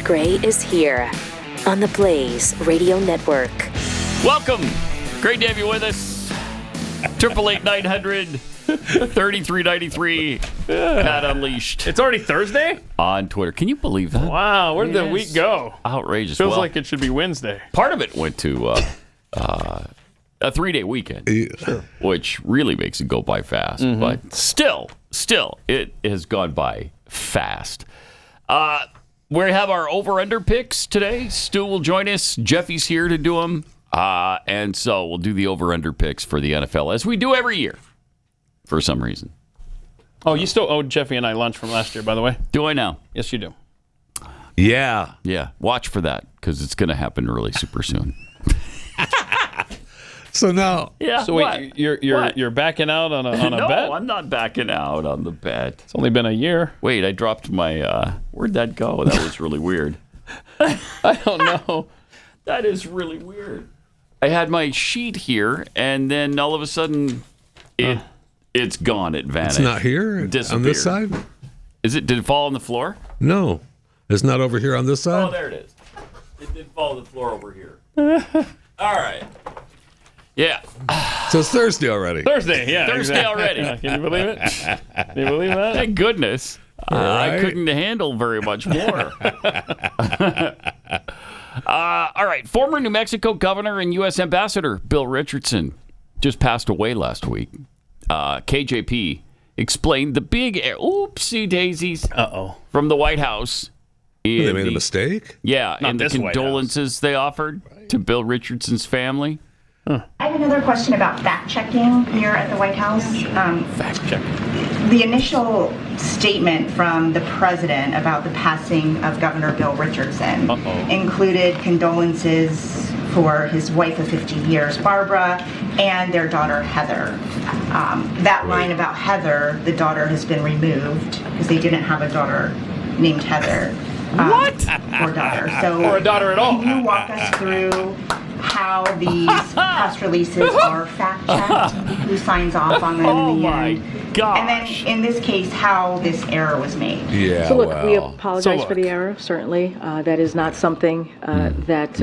Gray is here on the Blaze Radio Network. Welcome. Great to have you with us. 888-900-3393. Pat Unleashed. It's already Thursday? On Twitter. Can you believe that? Wow, where did the week go? Outrageous. Feels like it should be Wednesday. Part of it went to a 3-day weekend, which really makes it go by fast. Mm-hmm. But still, it has gone by fast. We have our over-under picks today. Stu will join us. Jeffy's here to do them. And so we'll do the over-under picks for the NFL, as we do every year, for some reason. Oh, you still owe Jeffy and I lunch from last year, by the way. Do I now? Yes, you do. Yeah. Yeah. Watch for that, because it's going to happen really super soon. So now, yeah. So wait, you're backing out on a bet? No, I'm not backing out on the bet. It's only been a year. Wait, I dropped my. Where'd that go? That was really weird. I don't know. That is really weird. I had my sheet here, and then all of a sudden, it's gone. It vanished. It's not here on this side. Did it fall on the floor? No, it's not over here on this side. Oh, there it is. It did fall on the floor over here. All right. Yeah. So it's Thursday already. Thursday, yeah. Thursday exactly. already. Yeah, can you believe it? Can you believe that? Thank goodness. Right. I couldn't handle very much more. All right. Former New Mexico governor and U.S. Ambassador Bill Richardson just passed away last week. KJP explained the big oopsie daisies from the White House. They made a mistake? Yeah, Not and the this White condolences they offered to Bill Richardson's family. I have another question about fact-checking here at the White House. Fact-checking. The initial statement from the president about the passing of Governor Bill Richardson included condolences for his wife of 50 years, Barbara, and their daughter, Heather. That line about Heather, the daughter has been removed because they didn't have a daughter named Heather. What? Or daughter. So, or a daughter at all. Can you walk us through how these press releases are fact-checked, who signs off on them in the end? Gosh. And then, in this case, how this error was made. Yeah, So look, we apologize for the error, certainly. That is not something that,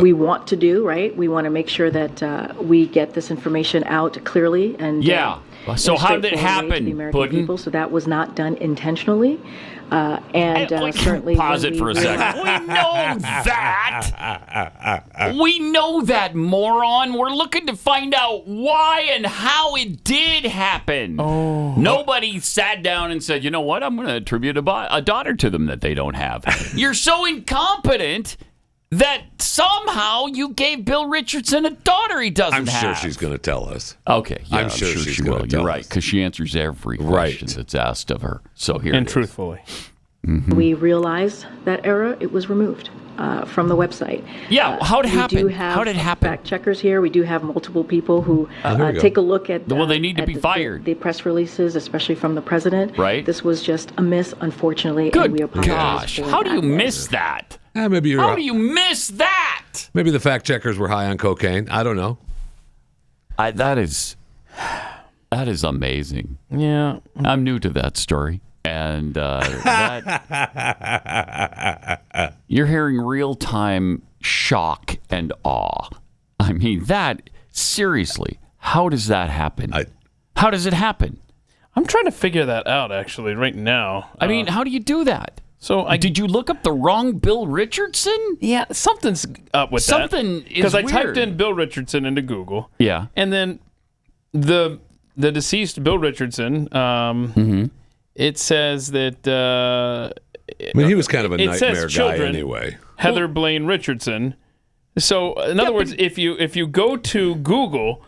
we want to do, right? We want to make sure that we get this information out clearly and so how did it happen, to the American people. So that was not done intentionally. Certainly pause it for a second. We know that. We know that, moron. We're looking to find out why and how it did happen. Nobody sat down and said, you know what, I'm going to attribute a daughter to them that they don't have. You're so incompetent that somehow you gave Bill Richardson a daughter he doesn't have. I'm sure she's going to tell us. Okay, yeah, I'm sure she will. You're right, because she answers every question that's asked of her. So here and it truthfully. Mm-hmm. We realized that error. It was removed from the website. Yeah, how did it happen? We do have how did it happen? Fact checkers here. We do have multiple people who take a look at. Well, they need to be fired. The press releases, especially from the president. Right. This was just a miss, unfortunately. Good and we apologize gosh! for How do that. you miss that? Maybe you're How do you miss that? Maybe the fact checkers were high on cocaine. I don't know. That is amazing. Yeah, I'm new to that story, and you're hearing real-time shock and awe. I mean, that seriously. How does that happen? How does it happen? I'm trying to figure that out actually right now. I mean, how do you do that? So did you look up the wrong Bill Richardson? Yeah, something's up with that. Something is because I weird. typed in Bill Richardson into Google. Yeah, and then the deceased Bill Richardson. It says that. He was kind of a it nightmare says guy children, anyway. Heather Blaine Richardson. So in other words, if you go to Google,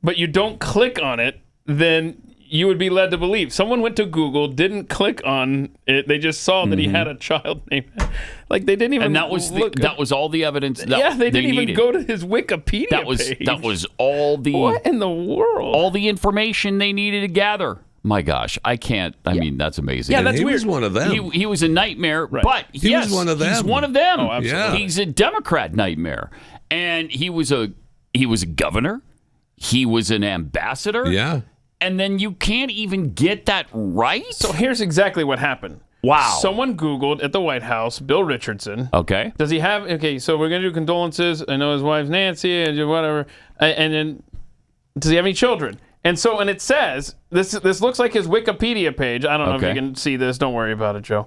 but you don't click on it, then you would be led to believe. Someone went to Google, didn't click on it. They just saw that he had a child named. Like they didn't even. And that was that was all the evidence. They didn't even needed. go to his Wikipedia page. That was all the. What in the world? All the information they needed to gather. My gosh, I can't. I mean, that's amazing. Yeah, that's he weird. was one of them. He was a nightmare, Right. but He was one of them. He's one of them. Oh, absolutely. Yeah. He's a Democrat nightmare, and he was a governor. He was an ambassador. Yeah. and then you can't even get that right? So here's exactly what happened. Wow. Someone Googled at the White House, Bill Richardson. Okay. Does he have, okay, so we're going to do condolences. I know his wife's Nancy and whatever. And then, does he have any children? And so, and it says, this looks like his Wikipedia page. I don't know if you can see this. Don't worry about it, Joe.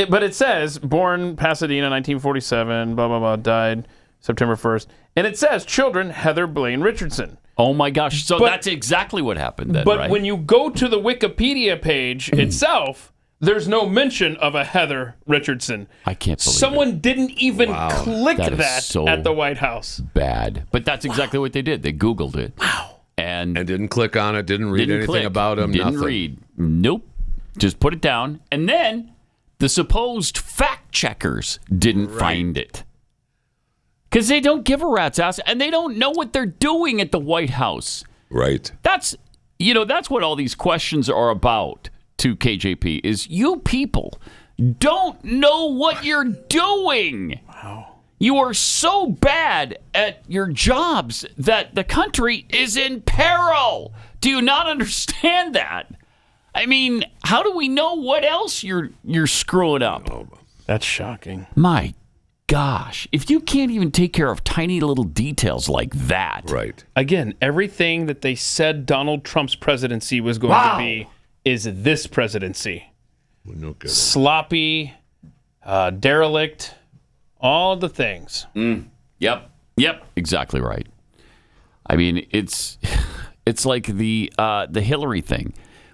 But it says, born Pasadena, 1947, blah, blah, blah, died September 1st. And it says, children, Heather Blaine Richardson. Oh, my gosh. So that's exactly what happened then, But right? when you go to the Wikipedia page itself, there's no mention of a Heather Richardson. I can't believe Someone didn't even click that is so at the White House. Bad. But that's exactly what they did. They Googled it. Wow. And didn't click on it, didn't read anything click. about him, Didn't nothing. read. Nope. Just put it down. And then the supposed fact checkers didn't find it. Because they don't give a rat's ass, and they don't know what they're doing at the White House. Right. That's what all these questions are about to KJP, is you people don't know what you're doing. Wow. You are so bad at your jobs that the country is in peril. Do you not understand that? I mean, how do we know what else you're screwing up? That's shocking. My gosh, if you can't even take care of tiny little details like that. Right. Again, everything that they said Donald Trump's presidency was going to be is this presidency. No good. Sloppy, derelict, all the things. Yep, exactly right. I mean, it's like the Hillary thing.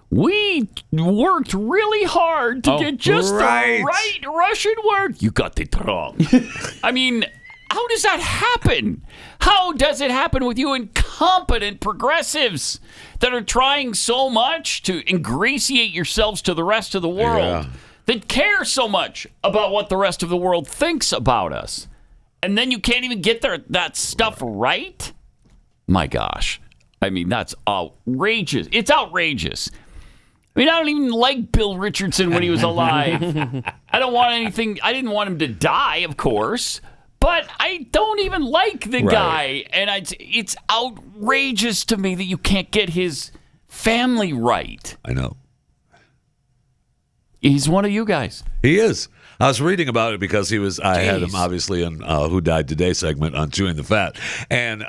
We worked really hard to get just the right Russian word. You got it wrong. I mean, how does that happen? How does it happen with you incompetent progressives that are trying so much to ingratiate yourselves to the rest of the world, that care so much about what the rest of the world thinks about us, and then you can't even get that stuff right? My gosh. I mean, that's outrageous. It's outrageous. I mean, I don't even like Bill Richardson when he was alive. I didn't want him to die, of course, but I don't even like the guy. And it's outrageous to me that you can't get his family right. I know. He's one of you guys. He is. I was reading about it because I had him obviously in Who Died Today segment on Chewing the Fat. And,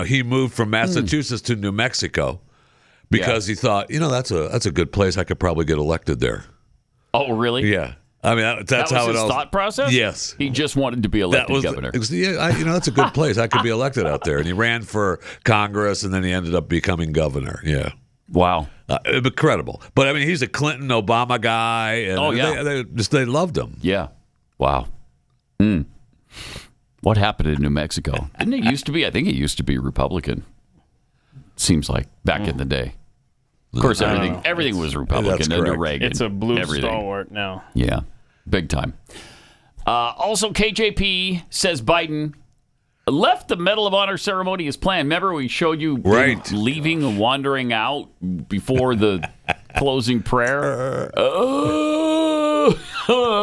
he moved from Massachusetts to New Mexico because he thought, that's a good place. I could probably get elected there. Oh, really? Yeah. I mean, that's that was how his it all thought process? Yes. He just wanted to be elected governor. That's a good place. I could be elected out there. And he ran for Congress, and then he ended up becoming governor. Yeah. Wow. Incredible. But, I mean, he's a Clinton, Obama guy. And they loved him. Yeah. Wow. What happened in New Mexico? Didn't it used to be? I think it used to be Republican. Seems like back in the day. Of course, everything was Republican under Reagan. It's a blue stalwart now. Yeah, big time. Also, KJP says Biden left the Medal of Honor ceremony as planned. Remember, we showed you leaving and wandering out before the closing prayer? I'm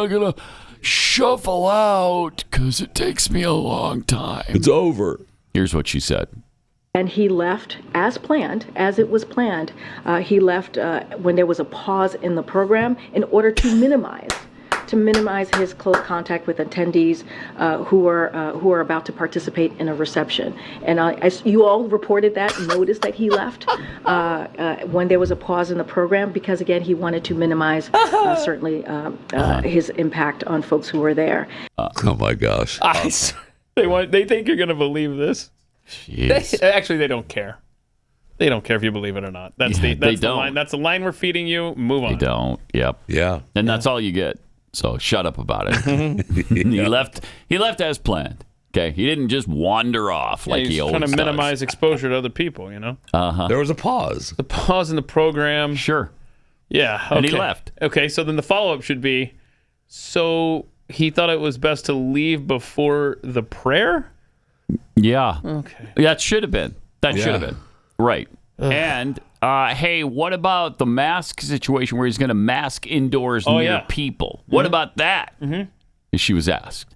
going to shuffle out because it takes me a long time. It's over. Here's what she said. And he left as planned, as it was planned. He left when there was a pause in the program in order to minimize his close contact with attendees who are about to participate in a reception. And as you all reported that, noticed that he left when there was a pause in the program because, again, he wanted to minimize certainly his impact on folks who were there. Oh my gosh! They think you're going to believe this. Actually, they don't care. They don't care if you believe it or not. That's the line. That's the line we're feeding you. Move on. They don't. Yep. Yeah. And that's all you get. So shut up about it. He left as planned. Okay. He didn't just wander off like he always does. Trying to minimize exposure to other people. There was a pause. The pause in the program. Sure. Yeah. Okay. And he left. Okay. So then the follow-up should be, so he thought it was best to leave before the prayer? Yeah. Okay. That should have been. Right. And, hey, what about the mask situation where he's going to mask indoors near people? What about that? She was asked.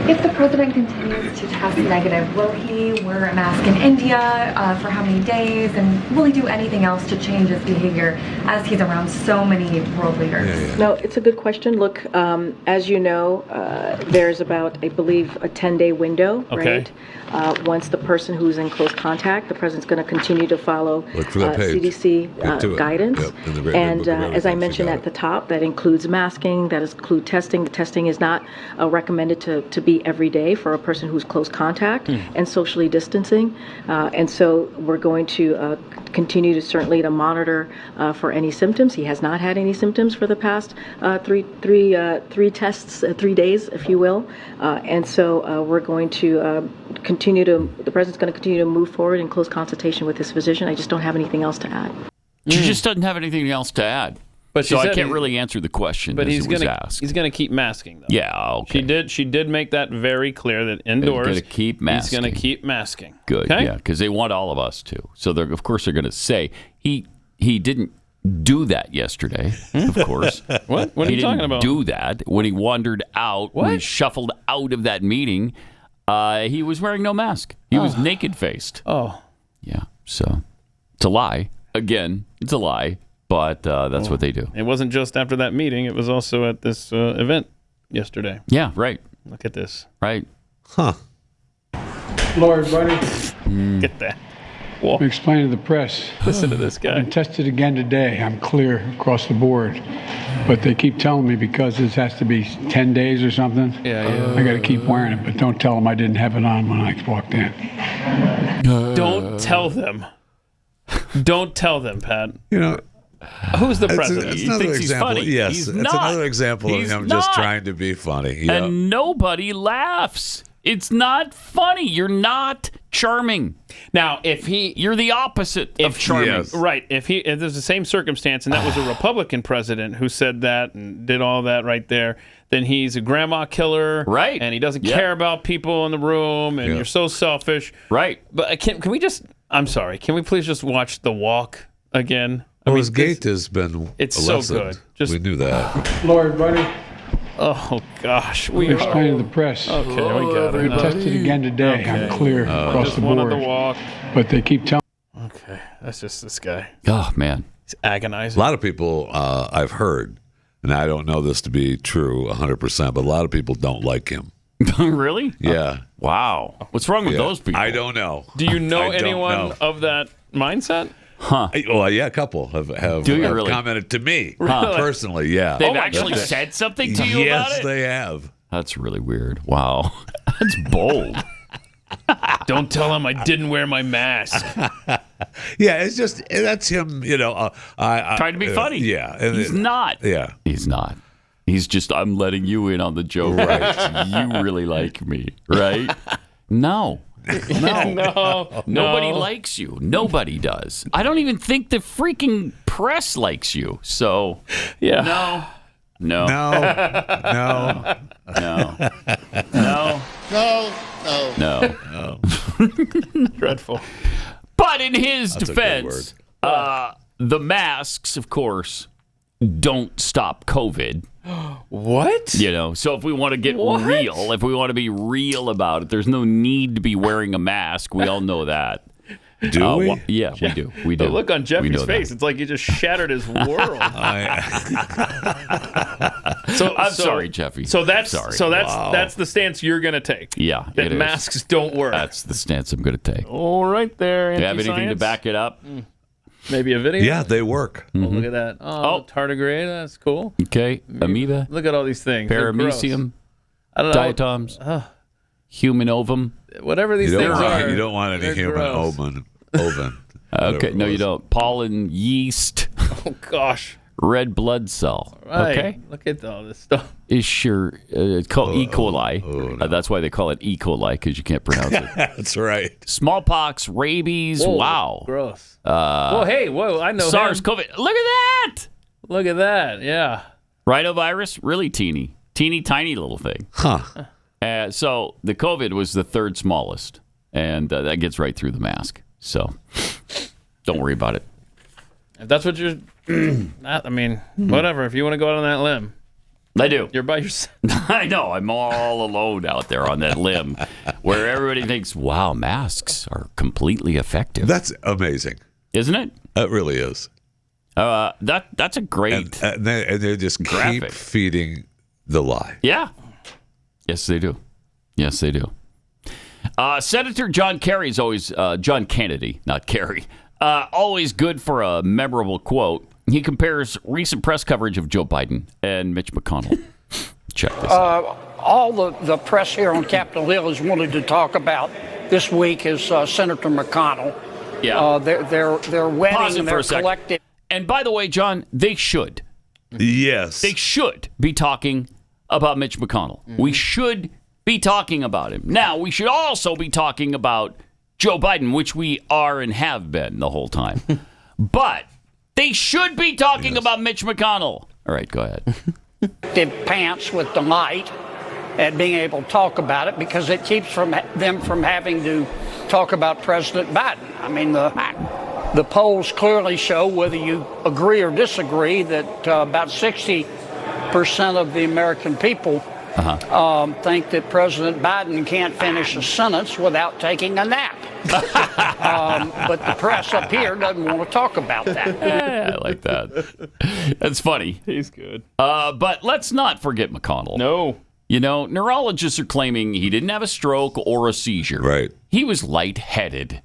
If the president continues to test negative, will he wear a mask in India for how many days? And will he do anything else to change his behavior as he's around so many world leaders? No, it's a good question. Look, as you know, there's about, I believe, a 10-day window, right? Once the person who's in close contact, the president's going to continue to follow CDC guidance. And as I mentioned at the top, that includes masking, that includes testing. The testing is not recommended to be every day for a person who's close contact and socially distancing. And so we're going to continue to certainly to monitor for any symptoms. He has not had any symptoms for the past three tests, 3 days, if you will. And so we're going to the president's going to continue to move forward in close consultation with his physician. I just don't have anything else to add. She just doesn't have anything else to add. But so I can't really answer the question. But he's going to keep masking, though. Yeah, okay. She did make that very clear that indoors he's going to keep masking. Good, okay? Yeah, because they want all of us to. So of course they're going to say he didn't do that yesterday. Of course. What are you talking about? He didn't do that when he wandered out. When he shuffled out of that meeting. He was wearing no mask. He was naked faced. Oh, yeah. So it's a lie. Again, it's a lie. But that's what they do. It wasn't just after that meeting. It was also at this event yesterday. Yeah, right. Look at this. Right. Hello, everybody. Get that. Let me explain to the press. Listen to this guy. I've been tested again today. I'm clear across the board. But they keep telling me because this has to be 10 days or something, I got to keep wearing it. But don't tell them I didn't have it on when I walked in. Don't tell them. Don't tell them, Pat. You know, who's the president? It's another example. Funny. Yes, it's another example of him just trying to be funny. Yeah. And nobody laughs. It's not funny. You're not charming. Now, you're the opposite of charming. Yes. Right. If there's the same circumstance, and that was a Republican president who said that and did all that right there, then he's a grandma killer. Right. And he doesn't care about people in the room, and you're so selfish. Right. But can we just? I'm sorry. Can we please just watch The Walk again? His gait has been so good. We knew that. Hello, everybody. Oh, gosh. We explained to the press. Okay, we got it. I've been tested again today. Okay. I'm clear across the board. The walk. But they keep telling. Okay, that's just this guy. Oh, man. He's agonizing. A lot of people I've heard, and I don't know this to be true 100%, but a lot of people don't like him. Really? Yeah. Wow. What's wrong with those people? I don't know. Do you know anyone of that mindset? Huh. Well, yeah, a couple have really? commented to me Really? personally. Yeah. They've actually said something to you about it? Yes, they have. That's really weird. Wow. That's bold. Don't tell him I didn't wear my mask. Yeah, it's just, that's him, trying to be funny. Yeah. He's not. Yeah. He's not. He's just, I'm letting you in on the joke. Right. You really like me, right? No. Nobody likes you. Nobody does. I don't even think the freaking press likes you. So, yeah. No. Dreadful. But in his defense, the masks, of course, don't stop COVID. What? So if we want to get real, if we want to be real about it, there's no need to be wearing a mask. We all know that. Do we? Yeah, we do. We do. The look on Jeffy's face, it's like you just shattered his world. I'm sorry, Jeffy. So that's Wow. that's the stance you're going to take. Yeah, that masks don't work. That's the stance I'm going to take. All right there. Do you have anything to back it up? Maybe a video? Yeah, they work. Oh, look at that. Oh, tardigrade. That's cool. Okay. Amoeba. Look at all these things. Paramecium. I don't know. Diatoms. Human ovum. Whatever these things are. You don't want any human ovum. Okay. No, you don't. Pollen, yeast. Oh, gosh. Red blood cell. Right. Okay. Look at all this stuff. It's called E. coli. No. That's why they call it E. coli, because you can't pronounce it. That's right. Smallpox, rabies. Whoa, wow. Gross. Whoa, I know SARS-CoV. Look at that. Look at that. Yeah. Rhinovirus, really teeny, tiny little thing. Huh. So the COVID was the third smallest, and that gets right through the mask. So don't worry about it. If that's what you're, whatever. If you want to go out on that limb. I do. You're by yourself. I know. I'm all alone out there on that limb where everybody thinks, wow, masks are completely effective. That's amazing. Isn't it? It really is. That's a great and they just graphic. Keep feeding the lie. Yeah. Yes, they do. Yes, they do. Senator John Kerry's always, John Kennedy, not Kerry, always good for a memorable quote. He compares recent press coverage of Joe Biden and Mitch McConnell. Check this out. All the press here on Capitol Hill has wanted to talk about this week is Senator McConnell. Yeah. They're wedding and they're collective. And by the way, John, they should. Yes. They should be talking about Mitch McConnell. Mm-hmm. We should be talking about him. Now, we should also be talking about Joe Biden, which we are and have been the whole time. But they should be talking about Mitch McConnell. All right, go ahead. Pants with delight at being able to talk about it because it keeps them from having to talk about President Biden. I mean, the polls clearly show, whether you agree or disagree, that about 60% of the American people think that President Biden can't finish a sentence without taking a nap. But the press up here doesn't want to talk about that. Yeah, I like that. That's funny. He's good. But let's not forget McConnell. No. You know, neurologists are claiming he didn't have a stroke or a seizure. Right. He was lightheaded.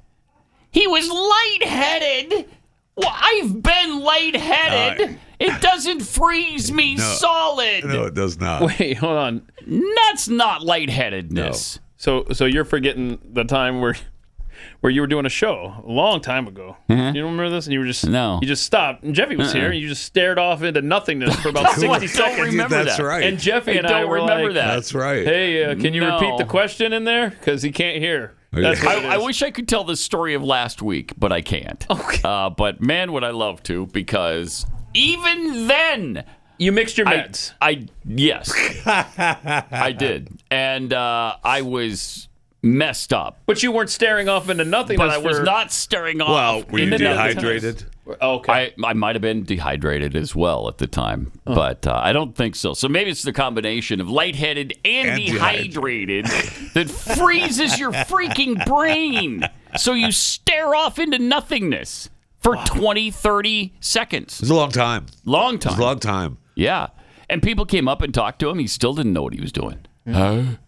He was lightheaded? Well, I've been lightheaded. It doesn't freeze me solid. No, it does not. Wait, hold on. That's not lightheadedness. No. So you're forgetting the time where you were doing a show a long time ago. Mm-hmm. You don't remember this? And you were just No. You just stopped. And Jeffy was here, and you just stared off into nothingness for about 60 seconds. I don't remember That's that. right. And Jeffy and I don't were remember like, that. That's right. Hey, can you No. repeat the question in there? Because he can't hear. That's what it I is. wish I could tell the story of last week, but I can't. Okay. But man, would I love to, because even then, You mixed your meds. Yes, I did, and I was messed up. But you weren't staring off into nothingness. But I was not staring off. Well, were you into dehydrated? Okay. I might have been dehydrated as well at the time, but I don't think so. So maybe it's the combination of lightheaded and dehydrated that freezes your freaking brain. So you stare off into nothingness for 20, 30 seconds. It was a long time. Long time. It was a long time. Yeah. And people came up and talked to him. He still didn't know what he was doing. And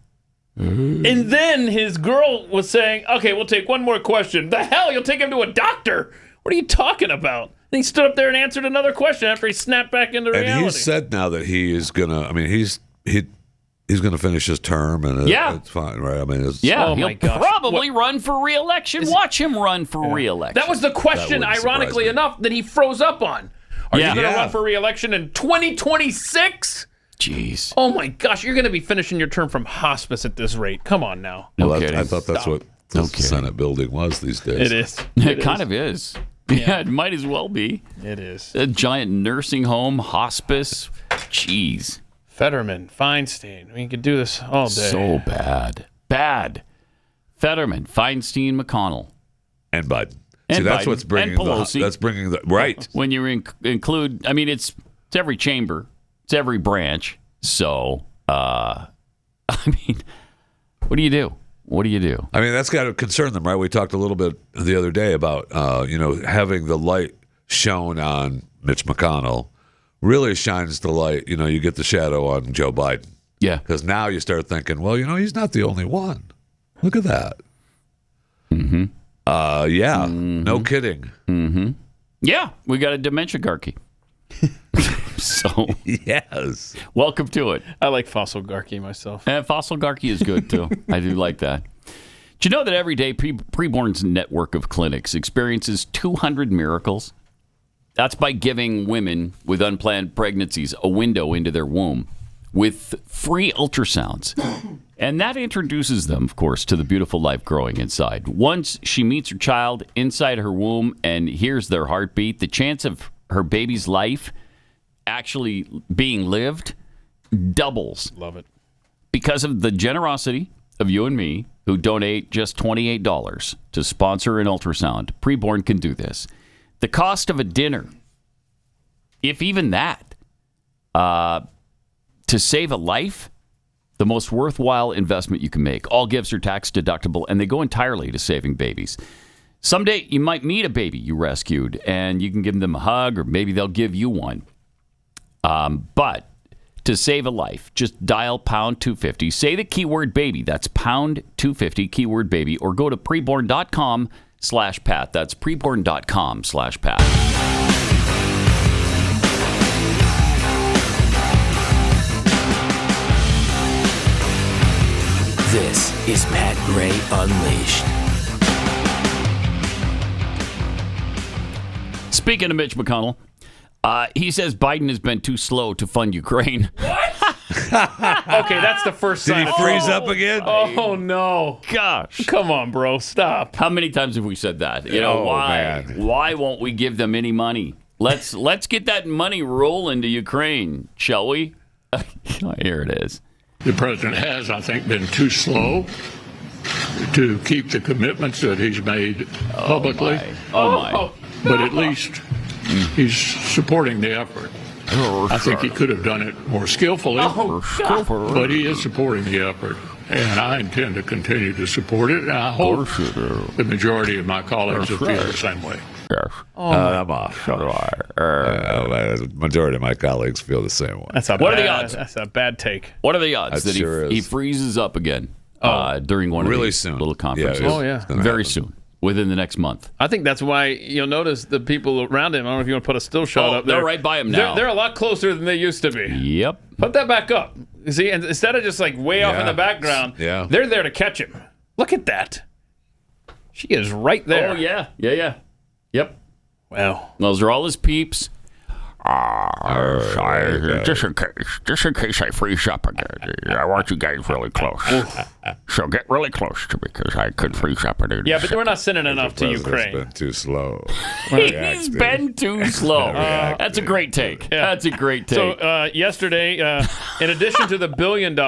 then his girl was saying, okay, we'll take one more question. The hell? You'll take him to a doctor? What are you talking about? And he stood up there and answered another question after he snapped back into reality. And he said now that he is gonna. I mean, he's gonna finish his term, and it's fine, right? I mean, he'll probably run for re-election. Watch him run for re-election. That was the question, ironically enough, that he froze up on. Are you going to run for re-election in 2026? Jeez. Oh my gosh, you're going to be finishing your term from hospice at this rate. Come on now. I thought that's what the Senate building was these days. It is. It kind of is. Yeah, it might as well be. It is. A giant nursing home, hospice. Jeez. Fetterman, Feinstein. We could do this all day. So bad. Bad. Fetterman, Feinstein, McConnell. And Biden. And See, that's Biden. what's bringing and Pelosi. that's bringing the right. When you include, I mean, it's every chamber, it's every branch. So, I mean, what do you do? What do you do? I mean, that's got to concern them, right? We talked a little bit the other day about, having the light shown on Mitch McConnell really shines the light. You know, you get the shadow on Joe Biden. Yeah. Because now you start thinking, well, he's not the only one. Look at that. Mm-hmm. Yeah. No kidding. Mm-hmm. Yeah. We got a dementia-garchy. So yes, welcome to it. I like fossil-garchy myself. And fossil-garchy is good too. I do like that. Do you know that every day Preborn's network of clinics experiences 200 miracles? That's by giving women with unplanned pregnancies a window into their womb with free ultrasounds. And that introduces them, of course, to the beautiful life growing inside. Once she meets her child inside her womb and hears their heartbeat, the chance of her baby's life actually being lived doubles. Love it. Because of the generosity of you and me, who donate just $28 to sponsor an ultrasound, Preborn can do this. The cost of a dinner, if even that, to save a life, the most worthwhile investment you can make. All gifts are tax deductible, and they go entirely to saving babies. Someday you might meet a baby you rescued, and you can give them a hug, or maybe they'll give you one. But to save a life, just dial pound 250. Say the keyword baby. That's pound 250, keyword baby, or go to preborn.com/Pat. That's preborn.com/Pat. This is Pat Gray Unleashed. Speaking of Mitch McConnell, he says Biden has been too slow to fund Ukraine. What? Okay, that's the first sign. Did he freeze up again? Oh, no. Gosh. Come on, bro. Stop. How many times have we said that? You know, why won't we give them any money? Let's get that money rolling to Ukraine, shall we? Here it is. The president has, I think, been too slow to keep the commitments that he's made publicly. Oh, my. But at least he's supporting the effort. I think he could have done it more skillfully, but he is supporting the effort. And I intend to continue to support it, and I hope the majority of my colleagues will feel the same way. Yes. I'm off. The majority of my colleagues feel the same way. What are the odds? That's a bad take. What are the odds that he freezes up again during one of these little conferences? Very soon. Within the next month. I think that's why you'll notice the people around him. I don't know if you want to put a still shot up there. They're right by him now. They're a lot closer than they used to be. Yep. Put that back up. You see, and instead of just like way off in the background, they're there to catch him. Look at that. She is right there. Oh, yeah. Yep. Wow. Those are all his peeps. Just in case I freeze up again, I want you guys really close. So get really close to me because I could freeze up. Yeah, but we're not sending enough to Ukraine. Been too slow. He's been too slow. That's a great take. Yeah. That's a great take. So yesterday, in addition to the $1 billion,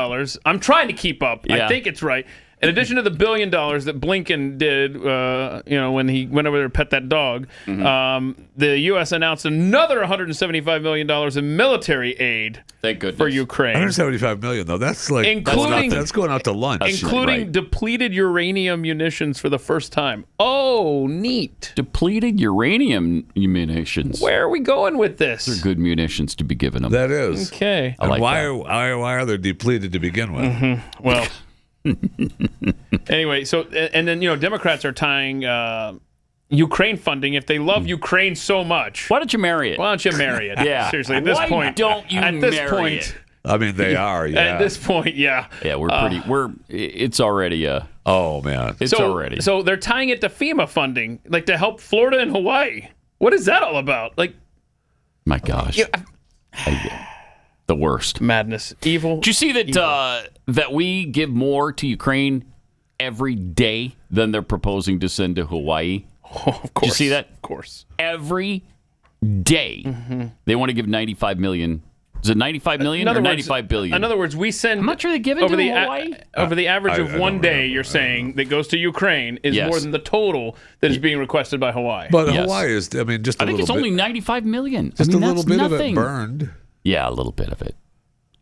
I'm trying to keep up. I think it's right. In addition to the $1 billion that Blinken did, when he went over there to pet that dog, the U.S. announced another $175 million in military aid. Thank goodness. For Ukraine. $175 million, though. That's like that's going out to lunch. Including depleted uranium munitions for the first time. Oh, neat. Depleted uranium munitions. Where are we going with this? They're good munitions to be given them. That is. Okay. And why are they depleted to begin with? Well... Anyway, so and then Democrats are tying Ukraine funding. If they love Ukraine so much, why don't you marry it? Why don't you marry it? Yeah. Seriously, at this point, don't you at this marry point, it? I mean, they are. Yeah. At this point, yeah. Yeah, it's already oh man, it's already. So they're tying it to FEMA funding, like to help Florida and Hawaii. What is that all about? Like, my gosh. The worst. Madness. Evil. Did you see that that we give more to Ukraine every day than they're proposing to send to Hawaii? Oh, of course. Did you see that? Of course. Every day. They want to give $95 million. Is it $95 million or $95 billion? In other words, we send... How much are they giving to Hawaii? Over the average of one day, you're saying, that goes to Ukraine is more than the total that is being requested by Hawaii. But Hawaii is, just a little bit... I think it's only $95 million. Just a little bit nothing. of it burned. Yeah, a little bit of it.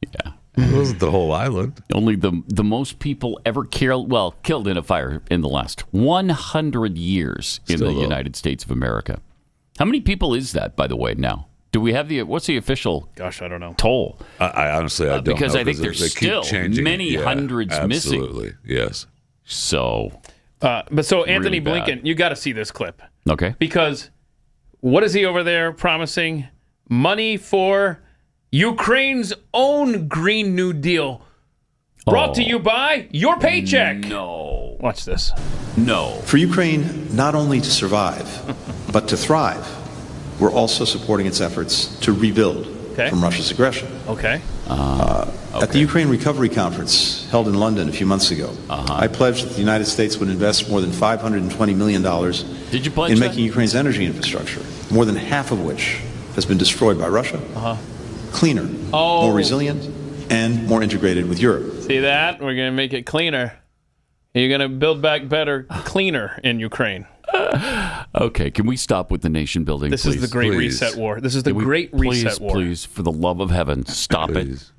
Yeah. It wasn't the whole island. Only the most people ever killed in a fire in the last 100 years in the United States of America. How many people is that, by the way, now? Do we have what's the official I don't know. toll? I honestly, I don't because know. I think there's still many hundreds missing. Absolutely, yes. So... but Anthony really Blinken, you got to see this clip. Okay. Because what is he over there promising? Money for... Ukraine's own Green New Deal. Brought to you by your paycheck. No. Watch this. No. For Ukraine, not only to survive, but to thrive, we're also supporting its efforts to rebuild from Russia's aggression. Okay. At the Ukraine Recovery Conference held in London a few months ago, I pledged that the United States would invest more than $520 million Did you pledge in making Ukraine's energy infrastructure, more than half of which has been destroyed by Russia, cleaner, more resilient, and more integrated with Europe. See that? We're going to make it cleaner. You're going to build back better, cleaner in Ukraine. Okay, can we stop with the nation building, This is the Great Reset War. This is the Great Reset War. Please, for the love of heaven, stop it.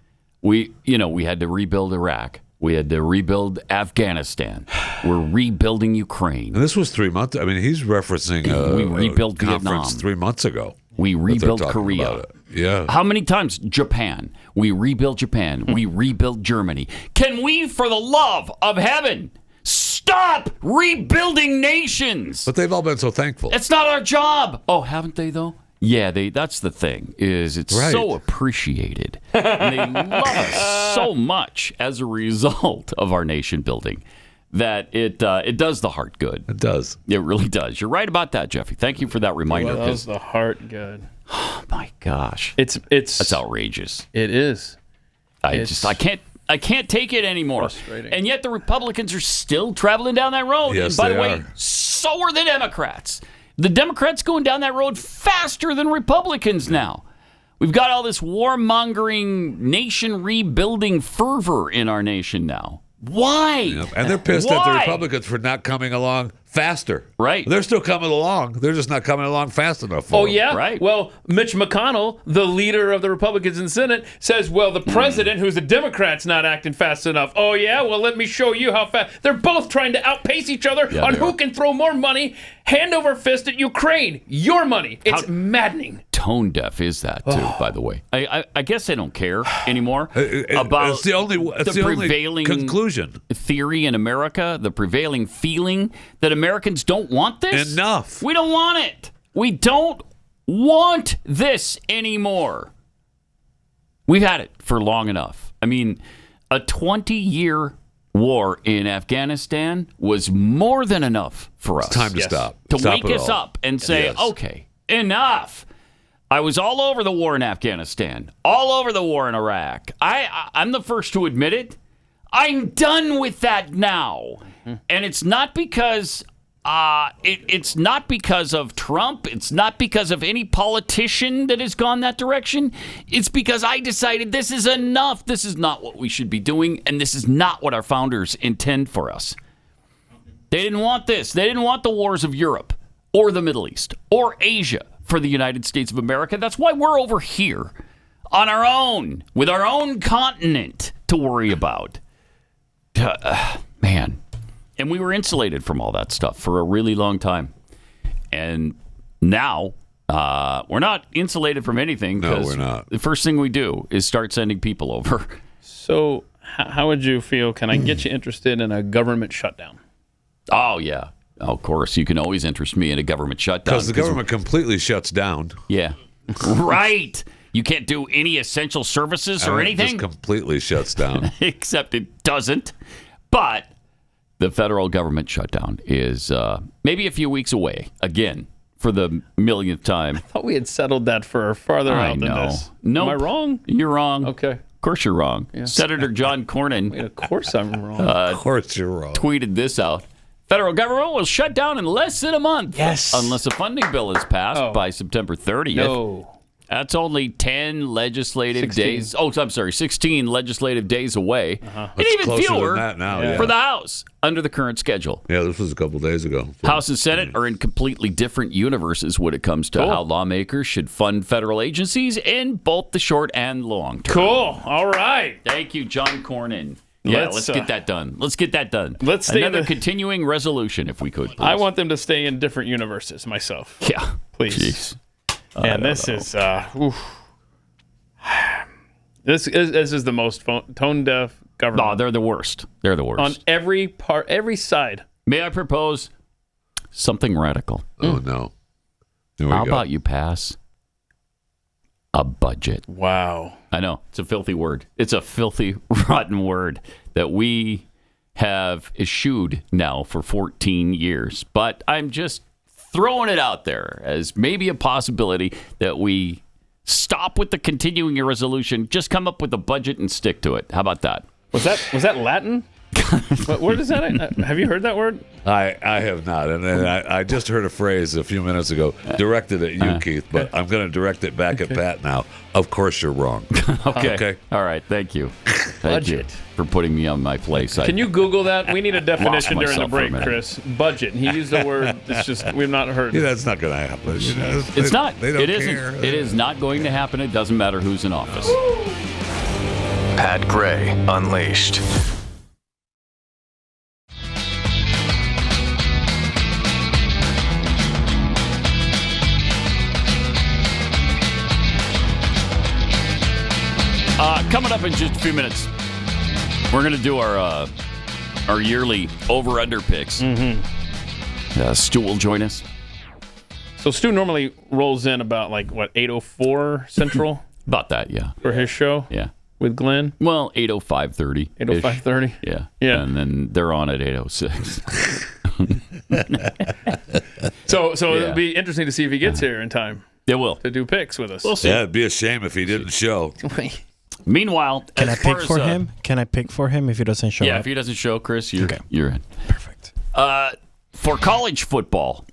We had to rebuild Iraq. We had to rebuild Afghanistan. We're rebuilding Ukraine. And this was 3 months. I mean, he's referencing we rebuilt conference Vietnam 3 months ago. We rebuilt Korea. Yeah. How many times? Japan. We rebuilt Japan. We rebuilt Germany. Can we, for the love of heaven, stop rebuilding nations? But they've all been so thankful. It's not our job. Oh, haven't they, though? Yeah, that's the thing, is it's so appreciated. And they love us so much as a result of our nation building that it does the heart good. It does. It really does. You're right about that, Jeffy. Thank you for that reminder. Well, does the heart good. Oh, my gosh. That's outrageous. It is. I can't take it anymore. Frustrating. And yet the Republicans are still traveling down that road. Yes, and by they the way, are. so are the Democrats. The Democrats going down that road faster than Republicans now. We've got all this warmongering, nation rebuilding fervor in our nation now. Why? Yep. And they're pissed at the Republicans for not coming along faster. Right. They're still coming along. They're just not coming along fast enough for Oh, them. yeah? Right. Well, Mitch McConnell, the leader of the Republicans in the Senate, says, well, the president, who's a Democrat's not acting fast enough. Oh, yeah? Well, let me show you how fast. They're both trying to outpace each other on who can throw more money hand over fist at Ukraine. Your money. It's maddening. Tone deaf is that, too, by the way. I guess they don't care anymore about it's the only prevailing conclusion. Theory in America, the prevailing feeling that Americans don't want this. Enough. We don't want it. We don't want this anymore. We've had it for long enough. I mean, a 20-year war in Afghanistan was more than enough for us. It's time to stop. To Stop wake it us all. up and say, Yes. okay, enough. I was all over the war in Afghanistan, all over the war in Iraq. I'm the first to admit it. I'm done with that now. And it's not because it's not because of Trump. It's not because of any politician that has gone that direction. It's because I decided this is enough. This is not what we should be doing, and this is not what our founders intend for us. They didn't want this. They didn't want the wars of Europe or the Middle East or Asia for the United States of America. That's why we're over here on our own with our own continent to worry about. Man. And we were insulated from all that stuff for a really long time. And now we're not insulated from anything. No, we're not. The first thing we do is start sending people over. So how would you feel? Can I get you interested in a government shutdown? Oh, yeah. Of course. You can always interest me in a government shutdown. Because the government completely shuts down. Yeah. Right. You can't do any essential services or anything. It just completely shuts down. Except it doesn't. But the federal government shutdown is maybe a few weeks away, again, for the millionth time. I thought we had settled that for farther out than this. Nope. Am I wrong? You're wrong. Okay. Of course you're wrong. Yeah. Senator John Cornyn. Of course I'm wrong. Of course you're wrong. Tweeted this out. Federal government will shut down in less than a month. Yes. Unless a funding bill is passed by September 30th. No. That's only 10 legislative 16. days. Oh, I'm sorry, 16 legislative days away. And It's even closer than fewer that now, for yeah. the House under the current schedule. Yeah, this was a couple days ago. House and Senate are in completely different universes when it comes to how lawmakers should fund federal agencies in both the short and long term. Cool. All right. Thank you, John Cornyn. Yeah, let's get that done. Let's get that done. Let's stay Another continuing resolution, if we could, please. I want them to stay in different universes myself. Yeah. Please. Jeez. And this is this is the most tone deaf government. No, they're the worst. They're the worst. On every part, every side. May I propose something radical? Oh, no. How about you pass a budget? Wow. I know. It's a filthy word. It's a filthy, rotten word that we have eschewed now for 14 years. But I'm just throwing it out there as maybe a possibility that we stop with the continuing resolution, just come up with a budget and stick to it. How about that? Was that Latin? What word is that? Have you heard that word? I have not. And I just heard a phrase a few minutes ago directed at you, Keith, but I'm going to direct it back at Pat now. Of course you're wrong. Okay. All right. Thank you. Thank you for putting me on my place. Can you Google that? We need a definition during the myself for a break, minute. Chris. Budget. He used the word. It's just we've not heard. Yeah, that's not going to happen. You know, It's not. They don't It isn't. care. It is not going to happen. It doesn't matter who's in office. Pat Gray Unleashed. Coming up in just a few minutes, we're going to do our yearly over-under picks. Stu will join us. So Stu normally rolls in about 8:04 Central? About that, yeah. For his show? Yeah. With Glenn? Well, 8:05:30. 8:05:30? Yeah. Yeah. And then they're on at 8:06. So it'll be interesting to see if he gets here in time. It will. To do picks with us. We'll see. Yeah, it'd be a shame if he didn't show. Meanwhile, can I pick for him? Can I pick for him if he doesn't show up? Yeah, if he doesn't show, Chris, you're in. Perfect. For college football,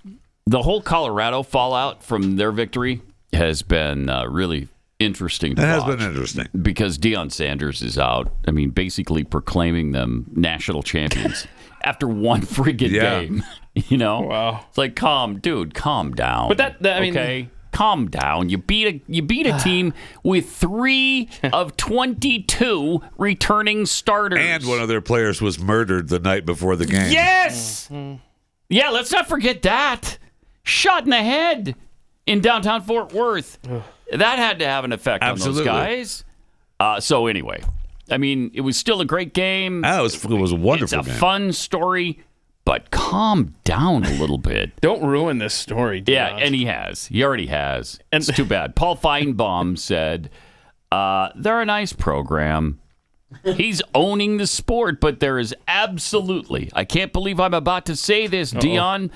the whole Colorado fallout from their victory has been really interesting to watch. It has been interesting. Because Deion Sanders is out. I mean, basically proclaiming them national champions after one friggin' game. You know? Wow. It's like, calm down. But that I mean... Okay? Calm down. You beat a team with 3 of 22 returning starters. And one of their players was murdered the night before the game. Yes! Yeah, let's not forget that. Shot in the head in downtown Fort Worth. That had to have an effect on those guys. So anyway, I mean, it was still a great game. It was a wonderful game. It's a fun story. But calm down a little bit. Don't ruin this story, Deion. Yeah, and he has. He already has. It's too bad. Paul Feinbaum said, they're a nice program. He's owning the sport, but there is absolutely, I can't believe I'm about to say this, Deion,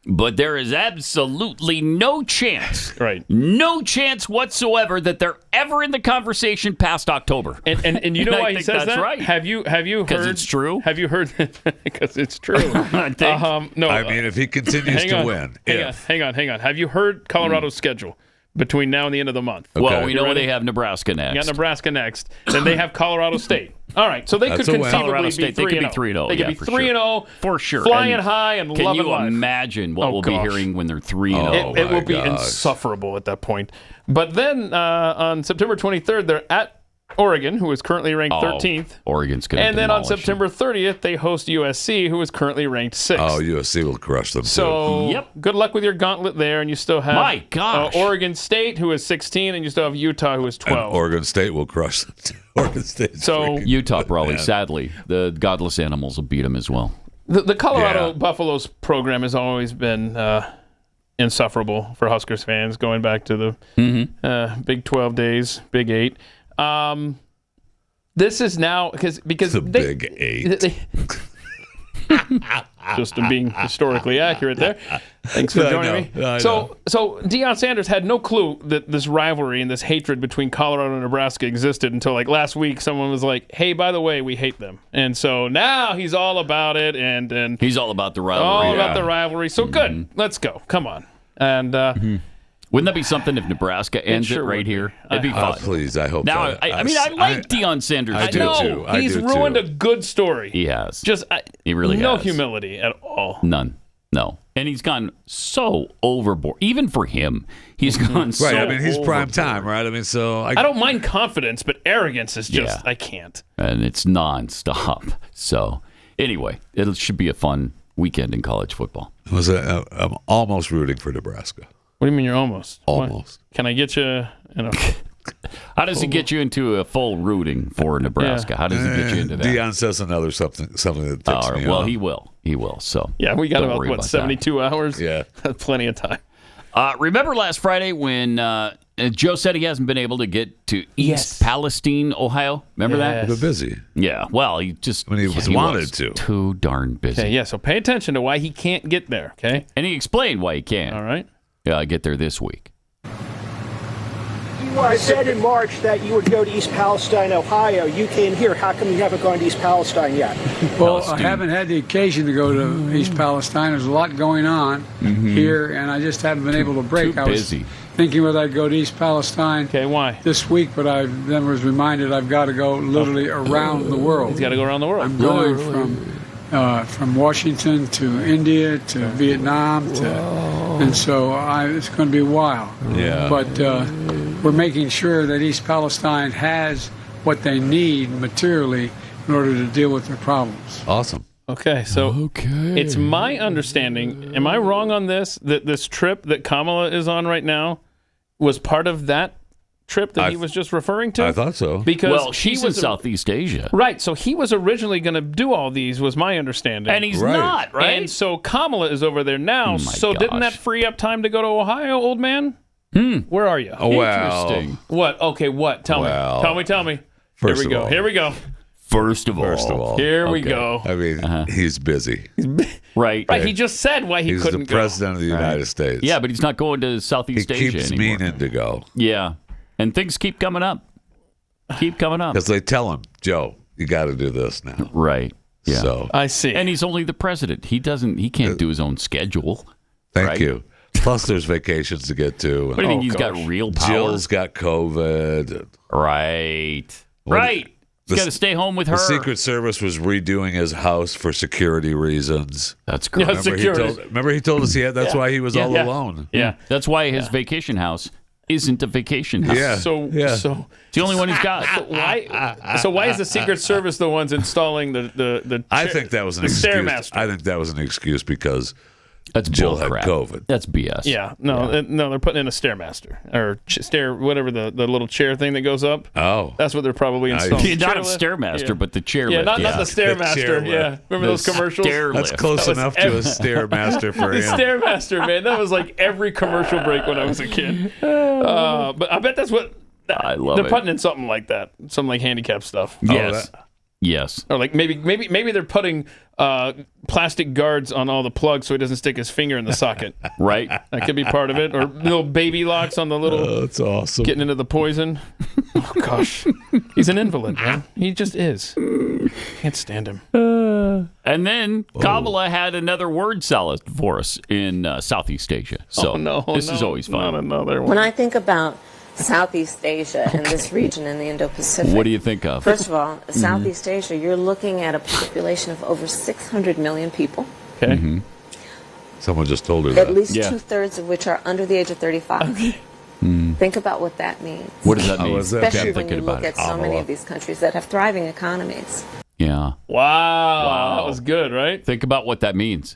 but there is absolutely no chance, no chance whatsoever that they're ever in the conversation past October. And you know why he says that's that? Right. Have you heard? Because it's true. Have you heard? Because it's true. No. I mean, if he continues to win. Hang on. Have you heard Colorado's schedule between now and the end of the month? Okay. Well, we know they have Nebraska next. You got Nebraska next. Then they have Colorado State. All right, so they could conceivably be 3-0. They could be 3-0. They could be 3-0 for sure. Flying high and loving life. Can you imagine what we'll be hearing when they're 3-0? It will be insufferable at that point. But then on September 23rd, they're at Oregon, who is currently ranked 13th. Oregon's going to And then on September 30th, they host USC, who is currently ranked 6th. Oh, USC will crush them, So, good luck with your gauntlet there. And you still have Oregon State, who is 16, and you still have Utah, who is 12. And Oregon State will crush them, too. Oregon State. So Utah, probably, sadly. The godless animals will beat them as well. The Colorado Buffaloes program has always been insufferable for Huskers fans, going back to the Big 12 days, Big 8. This is now because the Big 8. Just being historically accurate there. Thanks for joining me. So Deion Sanders had no clue that this rivalry and this hatred between Colorado and Nebraska existed until last week. Someone was like, "Hey, by the way, we hate them," and so now he's all about it, and he's all about the rivalry. All about the rivalry. So good. Let's go. Come on. And. Wouldn't that be something if Nebraska ends it right here? It'd be fun. Please, I hope now, so. I mean, I like Deion Sanders. I do too. He's ruined a good story. He has. He really has. No humility at all. None. No. And he's gone so overboard. Even for him, he's gone so overboard. Right, I mean, he's prime overboard. time, right? I mean, so... I don't mind confidence, but arrogance is just, I can't. And it's nonstop. So, anyway, it should be a fun weekend in college football. I'm almost rooting for Nebraska. What do you mean you're almost? Almost. Can I get you? How does he get you into a full rooting for Nebraska? How does he get you into that? Deion says something that takes me well, off. he will. So yeah, we got about 72 that. hours. Yeah, plenty of time. Remember last Friday when Joe said he hasn't been able to get to East Palestine, Ohio? Remember that? Been busy. Yeah. Well, he just when he wanted to. Too darn busy. Okay. Yeah. So pay attention to why he can't get there. Okay. And he explained why he can't. All right. Get there this week. You said in March that you would go to East Palestine, Ohio. You came here. How come you haven't gone to East Palestine yet? Well, I haven't had the occasion to go to East Palestine. There's a lot going on here, and I just haven't been able to break. Too busy. I was thinking whether I'd go to East Palestine this week, but I then was reminded I've got to go literally around the world. He's got to go around the world. I'm going from Washington to India to Vietnam and so it's going to be a while. Yeah. But we're making sure that East Palestine has what they need materially in order to deal with their problems. Awesome. Okay, so it's my understanding, am I wrong on this, that this trip that Kamala is on right now was part of that trip that he was just referring to? I thought so. Because she's in Southeast Asia. Right, so he was originally going to do all these, was my understanding. And he's not, right? And so Kamala is over there now, so didn't that free up time to go to Ohio, old man? Where are you? Oh, well. Interesting. What? Okay, what? Tell me. Here we go. First of all. Here we go. I mean, he's busy. Right. Right, he just said why he couldn't go. He's the president of the United States. Yeah, but he's not going to Southeast Asia keeps anymore. meaning to go. Yeah, and things keep coming up. Because they tell him, Joe, you got to do this now. Right. Yeah. So I see. And he's only the president. He can't do his own schedule. Thank you. Plus, there's vacations to get to. What do you mean he's got real power? Jill's got COVID. Right. Right. He's got to stay home with her. The Secret Service was redoing his house for security reasons. That's correct. Remember he told us that's why he was all alone. Yeah. That's why his vacation house isn't a vacation house. Yeah. So it's the only one he's got. So why is the Secret Service the ones installing the I think that was an excuse. Stairmaster. I think that was an excuse because That's Jill had crap. COVID. That's BS. Yeah, no, they're putting in a Stairmaster or whatever the little chair thing that goes up. Oh, that's what they're probably installing. Not a Stairmaster, but the chair lift. Not the Stairmaster. Yeah, remember those commercials? That's close enough to a Stairmaster for him. The Stairmaster, man, that was like every commercial break when I was a kid. But I bet that's what I love. They're putting in something like that, some like handicap stuff. Yes. Yes. Or like maybe they're putting plastic guards on all the plugs so he doesn't stick his finger in the socket. Right. That could be part of it. Or little baby locks on the little. Oh, that's awesome. Getting into the poison. Oh gosh, he's an invalid, man. He just is. Can't stand him. And then Kamala had another word salad for us in Southeast Asia. So this is always fun. Not another one. When I think about Southeast Asia and this region in the Indo-Pacific. What do you think of? First of all, Southeast Asia, you're looking at a population of over 600 million people. Okay. Mm-hmm. Someone just told her that. At least 2/3 of which are under the age of 35. Okay. Think about what that means. What does that mean? Especially when you look at so many of these countries that have thriving economies. Yeah. Wow. That was good, right? Think about what that means.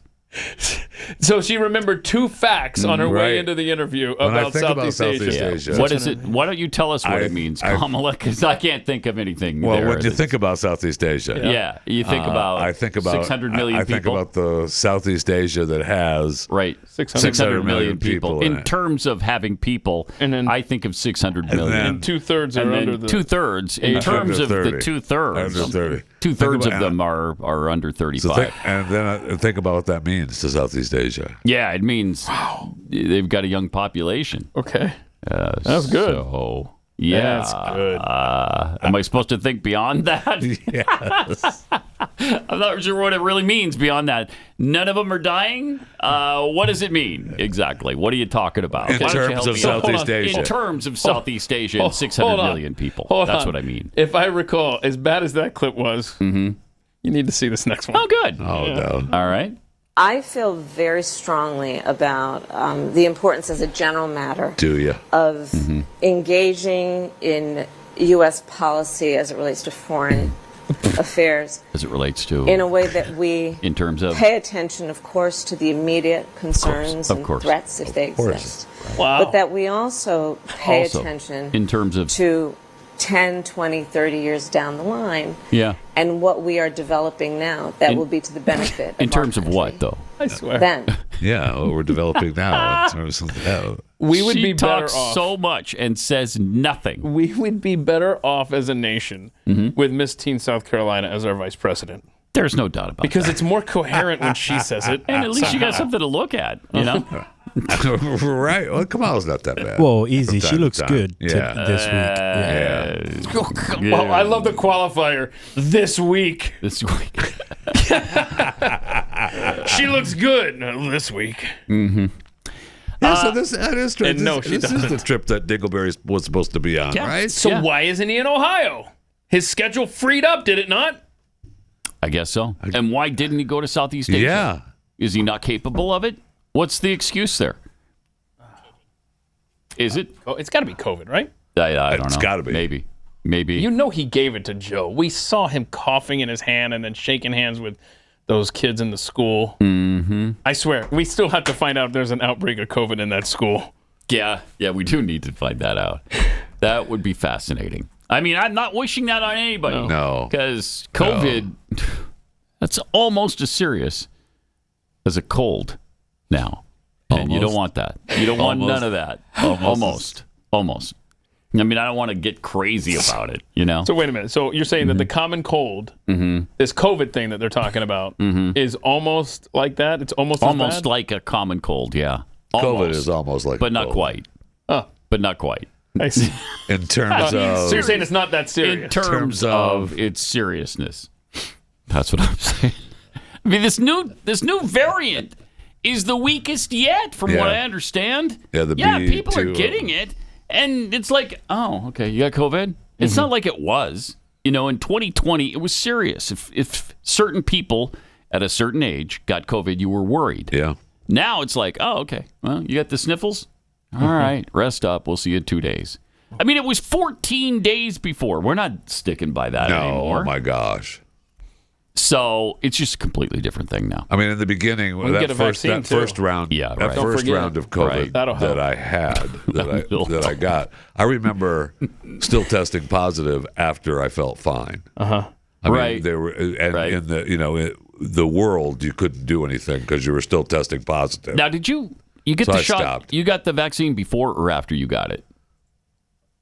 So she remembered 2 facts on her way into the interview about Southeast Asia. What is it? Why don't you tell us what it means, Kamala? Because I can't think of anything. Well, when you think about Southeast Asia, you think about 600 million I think people. about the Southeast Asia that has 600 million people. In terms of having people, and then, I think of 600 million. And 2/3 are under the 2/3. In terms of the 2/3, under 30. 2/3 of them are under 35. And then think about what that means to Southeast Asia. Yeah, it means they've got a young population. Okay. That's good. So, yeah. That's good. Am I supposed to think beyond that? Yes. I'm not sure what it really means beyond that. None of them are dying? What does it mean exactly? What are you talking about? In terms of Southeast Asia. In terms of Southeast Asia and 600 million people. That's what I mean. If I recall, as bad as that clip was, you need to see this next one. Oh, good. Oh, no. All right. I feel very strongly about the importance as a general matter of engaging in U.S. policy as it relates to foreign affairs. As it relates to? In a way that we in terms of pay attention, of course, to the immediate concerns and threats if they exist. Wow. But that we also pay attention in terms of to 10, 20, 30 years down the line. Yeah. And what we are developing now that will be to the benefit in of terms our of what, though? I swear. Then. Yeah, what we're developing now in terms of we would be better talks off so much and says nothing. We would be better off as a nation with Miss Teen South Carolina as our vice president. There's no doubt about because that. It's more coherent when she says it. And at least you got something to look at, you know? Right. Well, Kamala's not that bad. Well, easy. She looks good this week. Well, I love the qualifier. This week. This week. She looks good this week. Mm-hmm. Yeah, so that is true. And no, she this is the trip that Dingleberry was supposed to be on, right? So why isn't he in Ohio? His schedule freed up, did it not? I guess so. And why didn't he go to Southeast Asia? Yeah. Is he not capable of it? What's the excuse there? Is it? Oh, it's got to be COVID, right? I don't know. It's got to be. Maybe. maybe. You know he gave it to Joe. We saw him coughing in his hand and then shaking hands with those kids in the school. Mm-hmm. I swear, we still have to find out if there's an outbreak of COVID in that school. Yeah, we do need to find that out. That would be fascinating. I mean, I'm not wishing that on anybody. No. Because COVID, that's almost as serious as a cold now. And you don't want that. You don't want none of that. Almost. I mean, I don't want to get crazy about it, you know? So wait a minute. So you're saying that the common cold, this COVID thing that they're talking about, is almost like that? It's almost as bad? Like a common cold, yeah. COVID is almost like but a not cold. quite. Oh. But not quite. I see. In terms of... So you're saying it's not that serious? In terms of its seriousness. That's what I'm saying. I mean, this new variant is the weakest yet, from what I understand. Yeah, people are B2. getting it, and it's like, oh, okay, you got COVID? It's not like it was. You know, in 2020, it was serious. If certain people at a certain age got COVID, you were worried. Yeah. Now it's like, oh, okay, well, you got the sniffles? All right, rest up. We'll see you in 2 days. I mean, it was 14 days before. We're not sticking by that anymore. Oh, my gosh. So it's just a completely different thing now. I mean, in the beginning, that first round, first round of COVID that I had, that I got, I remember still testing positive after I felt fine. I mean, there were, and in the the world, you couldn't do anything because you were still testing positive. Now, did you get the shot? Stopped. You got the vaccine before or after you got it?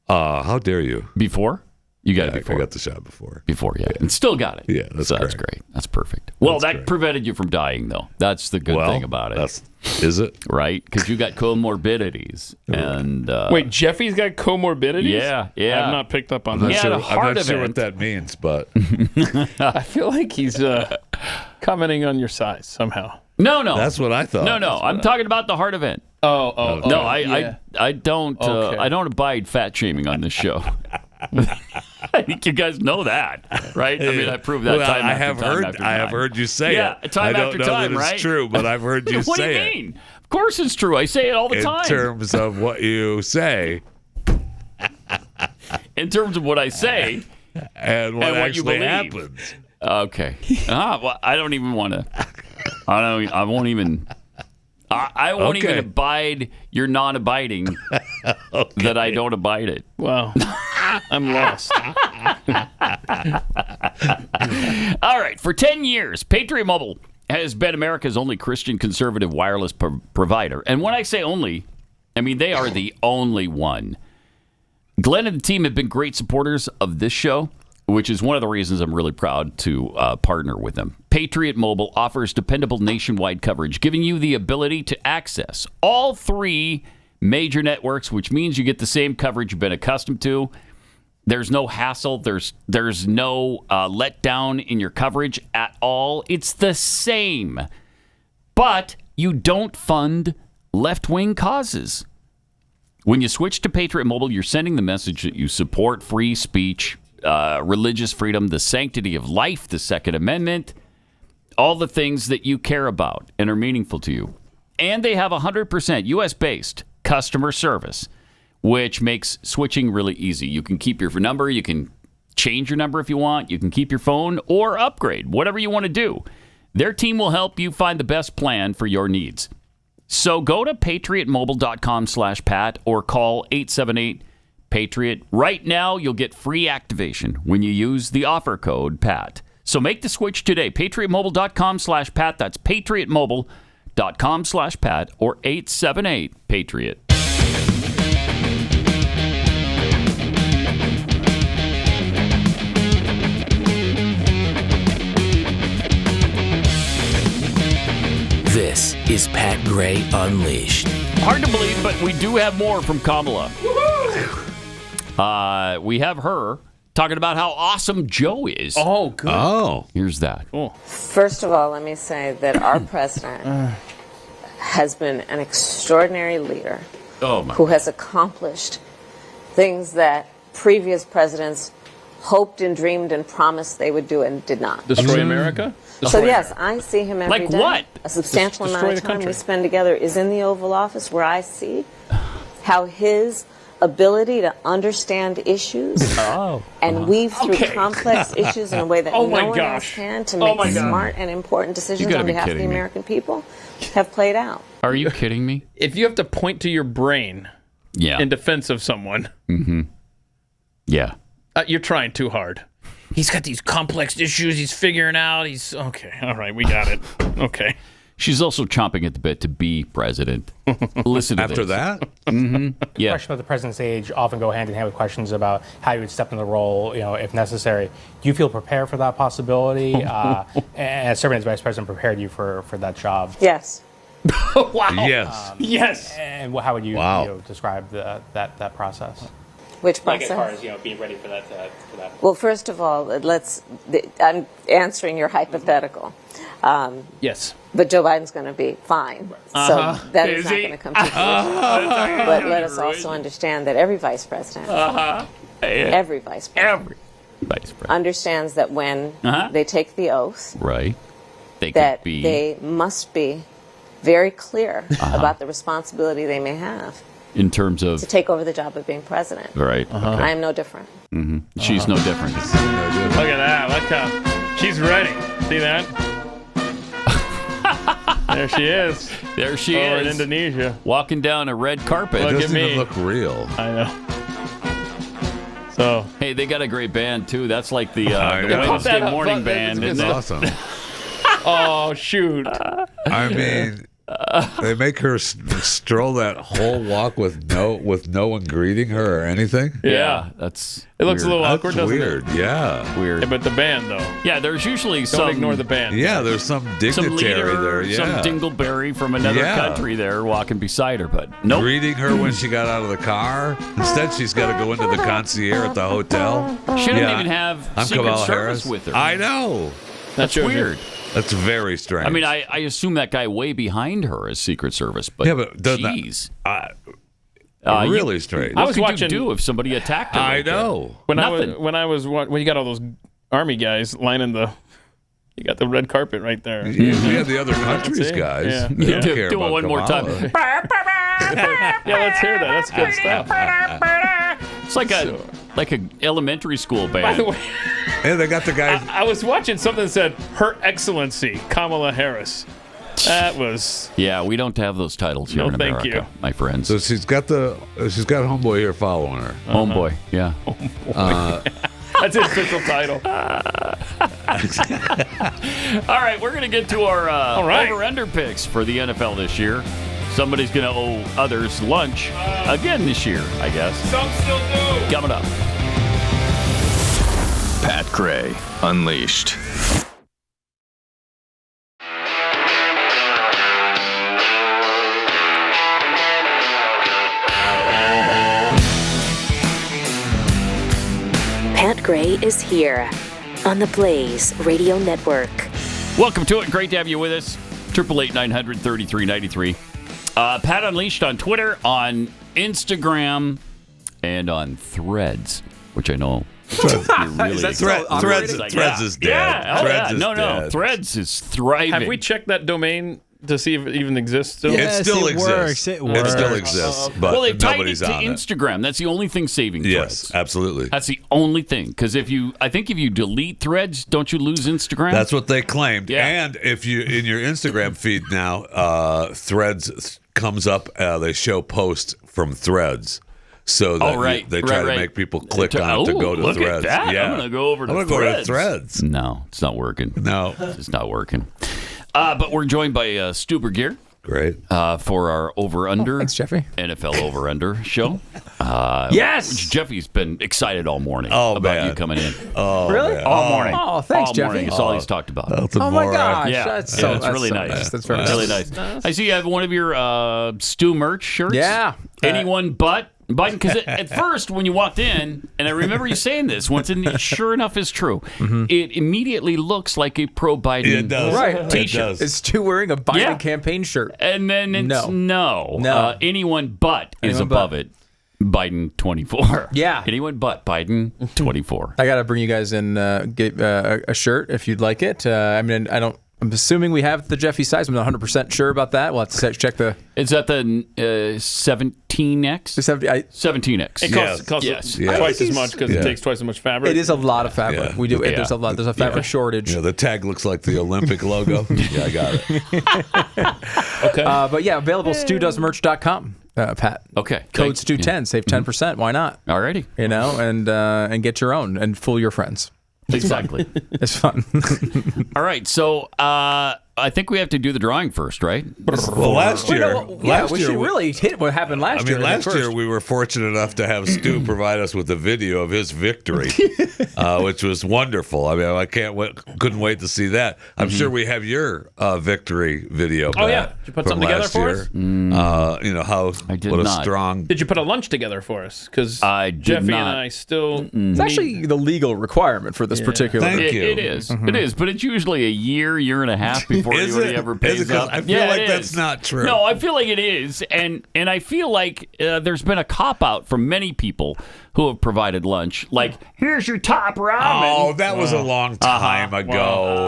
How dare you? Before? You got it before. I got the shot before. Before, yeah. And still got it. Yeah, that's great. That's perfect. Well, that prevented you from dying, though. That's the good thing about it. Is it? Right? Because you got comorbidities. And wait, Jeffy's got comorbidities? Yeah. I've not picked up on I'm that. not sure what that means, but... I feel like he's commenting on your size somehow. No. That's what I thought. No. I'm talking about the heart event. Oh. No, I don't. I don't abide fat shaming on this show. I think you guys know that, right? I mean, I proved that time after time. I have heard you say it. Time I after don't know time, that right? it's true, but I've heard you what say do you it. mean? Of course it's true. I say it all the time. In terms of what you say. In terms of what I say. And what actually you happens. Okay. Well, I don't even want to. I won't even. I won't even abide your non-abiding that I don't abide it. Wow. I'm lost. All right. For 10 years, Patriot Mobile has been America's only Christian conservative wireless provider. And when I say only, I mean they are the only one. Glenn and the team have been great supporters of this show, which is one of the reasons I'm really proud to partner with them. Patriot Mobile offers dependable nationwide coverage, giving you the ability to access all three major networks, which means you get the same coverage you've been accustomed to. There's no hassle. There's no letdown in your coverage at all. It's the same. But you don't fund left-wing causes. When you switch to Patriot Mobile, you're sending the message that you support free speech, religious freedom, the sanctity of life, the Second Amendment, all the things that you care about and are meaningful to you. And they have 100% U.S.-based customer service, which makes switching really easy. You can keep your number. You can change your number if you want. You can keep your phone or upgrade, whatever you want to do. Their team will help you find the best plan for your needs. So go to patriotmobile.com/Pat or call 878-PATRIOT. Right now, you'll get free activation when you use the offer code PAT. So make the switch today. patriotmobile.com/Pat. That's patriotmobile.com/Pat or 878-PATRIOT. This is Pat Gray Unleashed. Hard to believe, but we do have more from Kamala. We have her talking about how awesome Joe is. Oh, good. Oh. Here's that. Cool. First of all, let me say that our president has been an extraordinary leader who has accomplished things that previous presidents hoped and dreamed and promised they would do and did not. Destroy America? So yes, I see him every day. Like what? A substantial amount of time we country. spend together is in the Oval Office, where I see how his ability to understand issues and weave through complex issues in a way that no one else can to make smart and important decisions on behalf of the American people have played out. Are you kidding me? If you have to point to your brain in defense of someone, yeah, you're trying too hard. He's got these complex issues he's figuring out. He's okay. All right, we got it. Okay. She's also chomping at the bit to be president. Listen to After this. that? Yeah. Questions about the president's age often go hand in hand with questions about how you would step in the role, if necessary. Do you feel prepared for that possibility? And serving as vice president prepared you for that job? Yes. Wow. Yes. Yes. And how would you, describe that process? Which process? Like as far as being ready for that. Well, first of all, I'm answering your hypothetical. Yes. But Joe Biden's going to be fine. So that is not going to come to fruition. But let us also understand that every vice president, every vice president understands that when they take the oath, they must be very clear about the responsibility they may have in terms of to take over the job of being president. Right. I am no different. She's no different. Look at that. Look how she's ready. See that? There she is. There she Over is. in Indonesia. Walking down a red carpet. It Look doesn't at me. even look real. I know. So hey, they got a great band too. That's like the I know. Wednesday morning band, isn't it? Awesome. Oh shoot! I mean, they make her stroll that whole walk with no one greeting her or anything. Yeah, that's. It looks weird. a little awkward, That's doesn't weird. it? Yeah. Weird. Yeah, but the band though. Yeah, there's usually Don't some. ignore the band. Yeah, there's some dignitary some leader, there. Yeah. some dingleberry from another country there walking beside her, but nope. Greeting her when she got out of the car. Instead, she's got to go into the concierge at the hotel. She didn't even have I'm Secret Kamala Service Harris. with her. I know. That's weird. That's very strange. I mean, I assume that guy way behind her is Secret Service, but jeez. Really strange. What could you do if somebody attacked her? I know. When I was when you got all those army guys lining you got the red carpet right there. Yeah, the other countries guys. Yeah. They don't care Do it about one more time. Kamala. Yeah, let's hear that. That's good stuff. It's like a elementary school band. By the way, and they got the guys. I was watching something that said Her Excellency Kamala Harris. That was. Yeah, we don't have those titles here in America, thank you. my friends. So she's got homeboy here following her. Homeboy, yeah. That's his official title. All right, we're going to get to our over-under picks for the NFL this year. Somebody's going to owe others lunch again this year, I guess. Some still do. Coming up. Pat Gray Unleashed. Pat Gray is here on the Blaze Radio Network. Welcome to it. Great to have you with us. 888-900-3393. Pat Unleashed on Twitter, on Instagram, and on Threads, which I know you're really Threads is dead. Yeah, Threads is no, dead. Threads is thriving. Have we checked that domain to see if it even exists still? It still exists. It works. It still exists, but well, they've tied it nobody's to on it. Instagram. That's the only thing saving Threads. Yes, absolutely. That's the only thing. Because I think if you delete Threads, don't you lose Instagram? That's what they claimed. Yeah. And if you in your Instagram feed now, Threads comes up. They show posts from Threads. So that they try to make people click on it to go to look Threads. At that. Yeah. I'm going to go over to Threads. Go to Threads. No, it's not working. No. It's not working. But we're joined by Stuber Gear. Great. For our over-under. Thanks, Jeffy. NFL over-under show. Yes! Jeffy's been excited all morning about you coming in. Oh, really? Man. All morning. Oh, thanks, all Jeffy. morning. It's all he's talked about. Oh, my gosh. Yeah, That's really nice. Nice. That's very really nice. nice. I see you have one of your Stu merch shirts. Yeah. Anyone but Biden, because at first when you walked in, and I remember you saying this once, and it sure enough is true, it immediately looks like a pro-Biden T-shirt. It's Stu wearing a Biden campaign shirt. And then it's no. Anyone but is Anyone above but. it. Biden 24. Yeah. Anyone but Biden 24. I got to bring you guys in get a shirt if you'd like it. I mean, I don't I'm assuming we have the Jeffy size. I'm not 100% sure about that. We'll have to check the... Is that the 17X? 17X. It costs twice as much because it takes twice as much fabric. It is a lot of fabric. Yeah. We do. Yeah. There's a fabric shortage. The tag looks like the Olympic logo. Yeah, I got it. Okay. But yeah, available stewdoesmerch.com, Pat. Okay. Code Stew10. Save 10%. Why not? Alrighty. And get your own and fool your friends. Exactly. It's fun. All right. So I think we have to do the drawing first, right? Well, last year, we should really hit what happened last year. Last year we were fortunate enough to have Stu provide us with a video of his victory, which was wonderful. I mean, I couldn't wait to see that. I'm sure we have your victory video. Oh yeah, did you put something together for us? Strong. Did you put a lunch together for us? Because I did Jeffy not. and I still. It's actually the legal requirement for this particular. Thank you. It is. It is, but it's usually a year and a half before anybody ever pays up. I feel like that's not true. No, I feel like it is, and I feel like there's been a cop out from many people who have provided lunch. Like, here's your top ramen. Oh, that was a long time ago.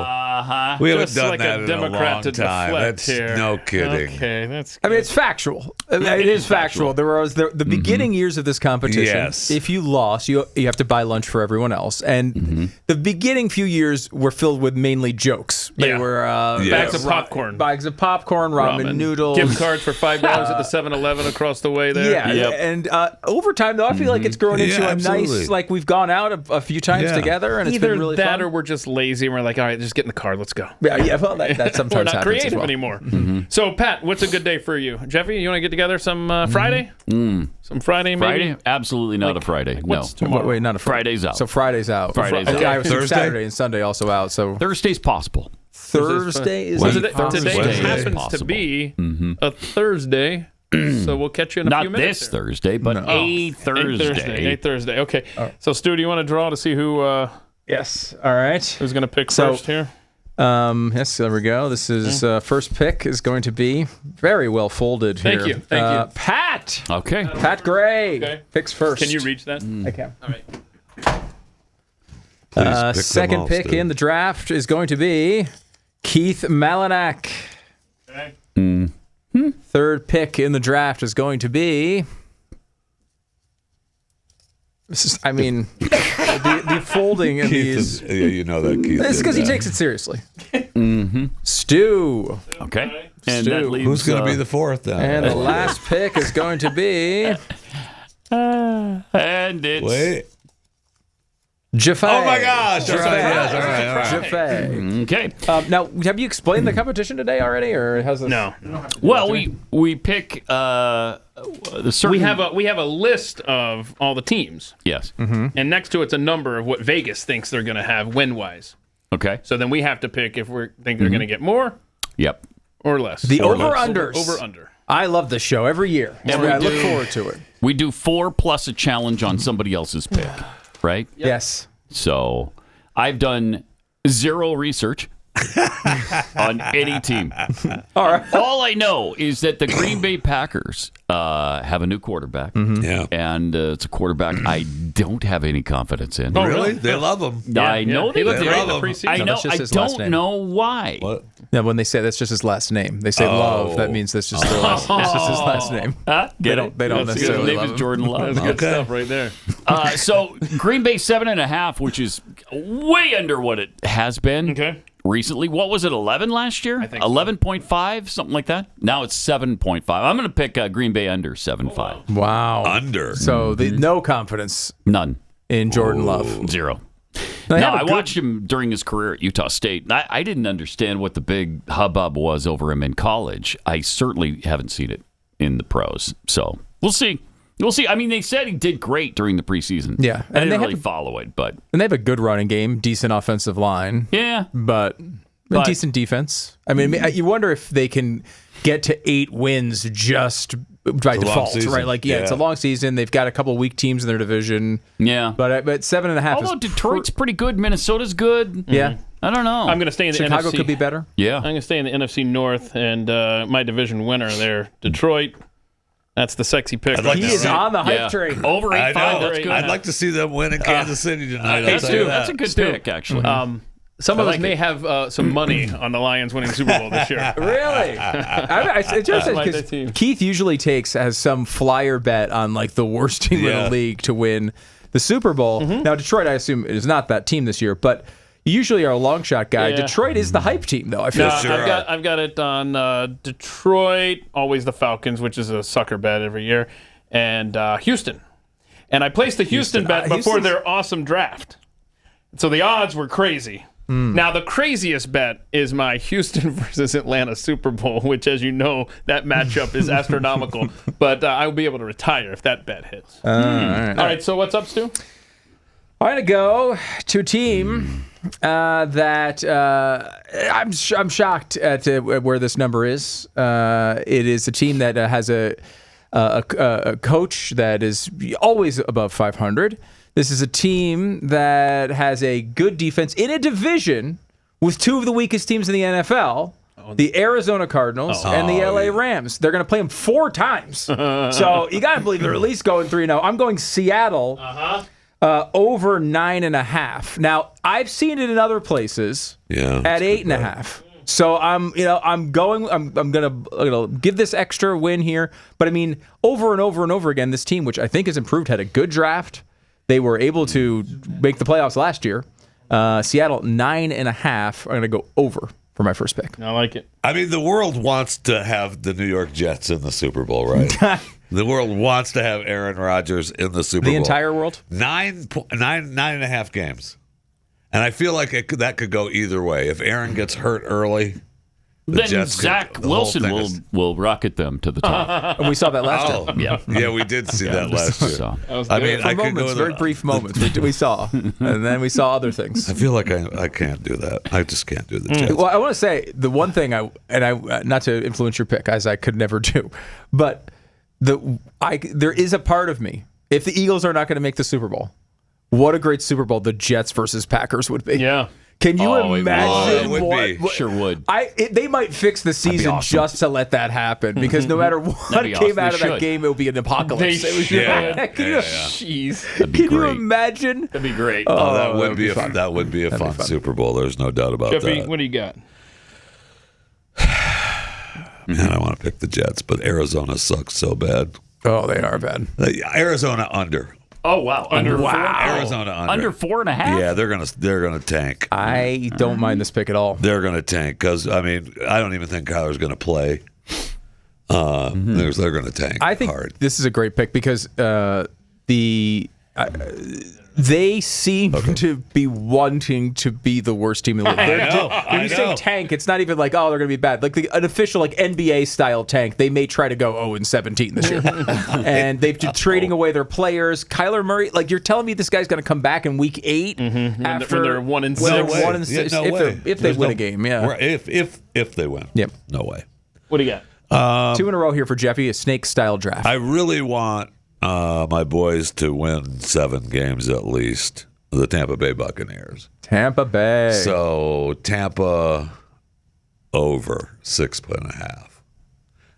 We haven't Just done like that a in Democrat a long to time. deflect That's here. no kidding. Okay, that's. I mean, it's factual. It is factual. There was the beginning years of this competition. Yes. If you lost, you have to buy lunch for everyone else. And the beginning few years were filled with mainly jokes. They were bags of popcorn, ramen noodles, gift cards for $5 at the 7-Eleven across the way there. Yeah, and over time though, I feel like it's grown into a nice. Like we've gone out a few times together, and it's either been really that fun. or we're just lazy and we're like, all right, just get in the car, let's go. Yeah. Well, that sometimes we're not happens creative as well. anymore. So, Pat, what's a good day for you? Jeffy, you want to get together some Friday? Some Friday, maybe? Friday? Absolutely not a Friday. No. Wait, not a Friday's out. So Friday's out. Friday's out. I was Thursday? Saturday and Sunday also out. So Thursday's possible. Thursday is today Wednesday happens possible. to be a Thursday. So we'll catch you in a few Not minutes. this Thursday, but a Thursday. A Thursday. Okay. So, Stu, do you want to draw to see who? Yes. All right. Who's going to pick first here? Yes, there we go. This is first pick is going to be very well folded here. Thank you. Thank you. Pat. Okay. Pat Gray picks first. Can you reach that? I can. All right. Second pick in the draft is going to be Keith Malinak. Okay. Third pick in the draft is going to be. The folding in these. You know that Keith. It's because he takes it seriously. Stu. Okay. And Stu. that leaves, Who's going to be the fourth then? And the last pick is going to be. And it's. Wait. Jeffy. Oh my gosh! All Jeffy. right, yes, all right. Jeffy. Okay. Now, have you explained the competition today already, or has this? No. Well, we pick the certain. We have a list of all the teams. Yes. And next to it's a number of what Vegas thinks they're going to have win-wise. Okay. So then we have to pick if we think they're going to get more Yep. or less. The Or over-unders. less. Over-under. I love this show every year. I look forward to it. We do 4 plus a challenge on somebody else's pick, right? Yes. So I've done 0 research on any team. All right. All I know is that the Green Bay Packers have a new quarterback. Yeah. And it's a quarterback I don't have any confidence in. Oh, really? They love him. I know they looked do. great in the preseason. I know. that's just I his last don't name. know why. What? Yeah, when they say that's just his last name, they say love. That means that's just their last. That's just his last name. Huh? They don't necessarily His name love is him. Jordan Love. That's good stuff right there. So Green Bay 7.5, which is way under what it has been. Okay. Recently, what was it, 11 last year? I think so. 11.5, something like that. Now it's 7.5. I'm going to pick Green Bay under 7.5. Wow. Under. So no confidence None. in Jordan Love. 0. They No, have a I good- watched him during his career at Utah State. I didn't understand what the big hubbub was over him in college. I certainly haven't seen it in the pros. So we'll see. We'll see. I mean, they said he did great during the preseason. Yeah. I And didn't they really have- follow it, but And they have a good running game, decent offensive line. yeah. But decent defense. I mean, you wonder if they can get to 8 wins just by a long default, season. right? Like, it's a long season. They've got a couple weak teams in their division. Yeah. But 7.5 Although is Detroit's pretty good, Minnesota's good. Yeah. I don't know. I'm going to stay in the Chicago NFC. could be better. Yeah. I'm going to stay in the NFC North, and my division winner there, Detroit. That's the sexy pick. I'd like He to is see- on the hype Yeah. train. Over 8.5. I know. That's good. I'd like to see them win in Kansas City tonight. I'll tell you That's a good that. pick, actually. Some of us may have some money on the Lions winning Super Bowl this year. Really? It just says because Keith usually has some flyer bet on like the worst team in the league to win the Super Bowl. Now Detroit, I assume, is not that team this year, but you usually are a long shot guy. Yeah. Detroit is the hype team, though. I feel I've got it on Detroit, always the Falcons, which is a sucker bet every year, and Houston. And I placed the Houston bet before their awesome draft. So the odds were crazy. Now, the craziest bet is my Houston versus Atlanta Super Bowl, which, as you know, that matchup is astronomical. But I will be able to retire if that bet hits. All right, so what's up, Stu? I'm going to go to a team that I'm shocked at where this number is. It is a team that has a coach that is always above 500. This is a team that has a good defense in a division with two of the weakest teams in the NFL, the Arizona Cardinals and the LA Rams. They're going to play them 4 times. So you got to believe they're at least going 3-0. I'm going Seattle over 9.5. Now, I've seen it in other places at 8.5. So I'm going to give this extra win here. But I mean, over and over and over again, this team, which I think has improved, had a good draft. They were able to make the playoffs last year. Seattle 9.5. I'm going to go over for my first pick. I like it. I mean, the world wants to have the New York Jets in the Super Bowl, right? The world wants to have Aaron Rodgers in the Super Bowl. The entire world? 9.5 games. And I feel like that could go either way. If Aaron gets hurt early, then Zach Wilson will rocket them to the top. And we saw that last year. Yeah, we did see that last year. I mean, I could go very brief moments we saw, and then we saw other things. I feel like I can't do that. I just can't do the Jets. Well, I want to say the one thing not to influence your pick, as I could never do, but there is a part of me, if the Eagles are not going to make the Super Bowl, what a great Super Bowl the Jets versus Packers would be. Yeah. Can you imagine? It would be. Sure would. They might fix the season just to let that happen, because no matter what came out of that game, it would be an apocalypse. Jeez. Can you imagine? That'd be great. That would be a fun Super Bowl. There's no doubt about Jeffy, that. what do you got? Man, I want to pick the Jets, but Arizona sucks so bad. Oh, they are bad. Arizona under. Oh wow! Under 4. Arizona under 4.5. Yeah, they're gonna tank. I don't mind this pick at all. They're gonna tank because I don't even think Kyler's gonna play. They're gonna tank. I think hard. This is a great pick because they seem to be wanting to be the worst team in the league. When you say tank, it's not even like, they're going to be bad. Like an official NBA style tank, they may try to go 0-17 this year. And they've been trading away their players. Kyler Murray, you're telling me this guy's going to come back in week 8 after when they're 1-6. If they win a game, yeah. If they win. Yep. No way. What do you got? 2 in a row here for Jeffy, a snake style draft. I really want my boys to win 7 games at least. The Tampa Bay Buccaneers. Tampa Bay. So Tampa over 6.5.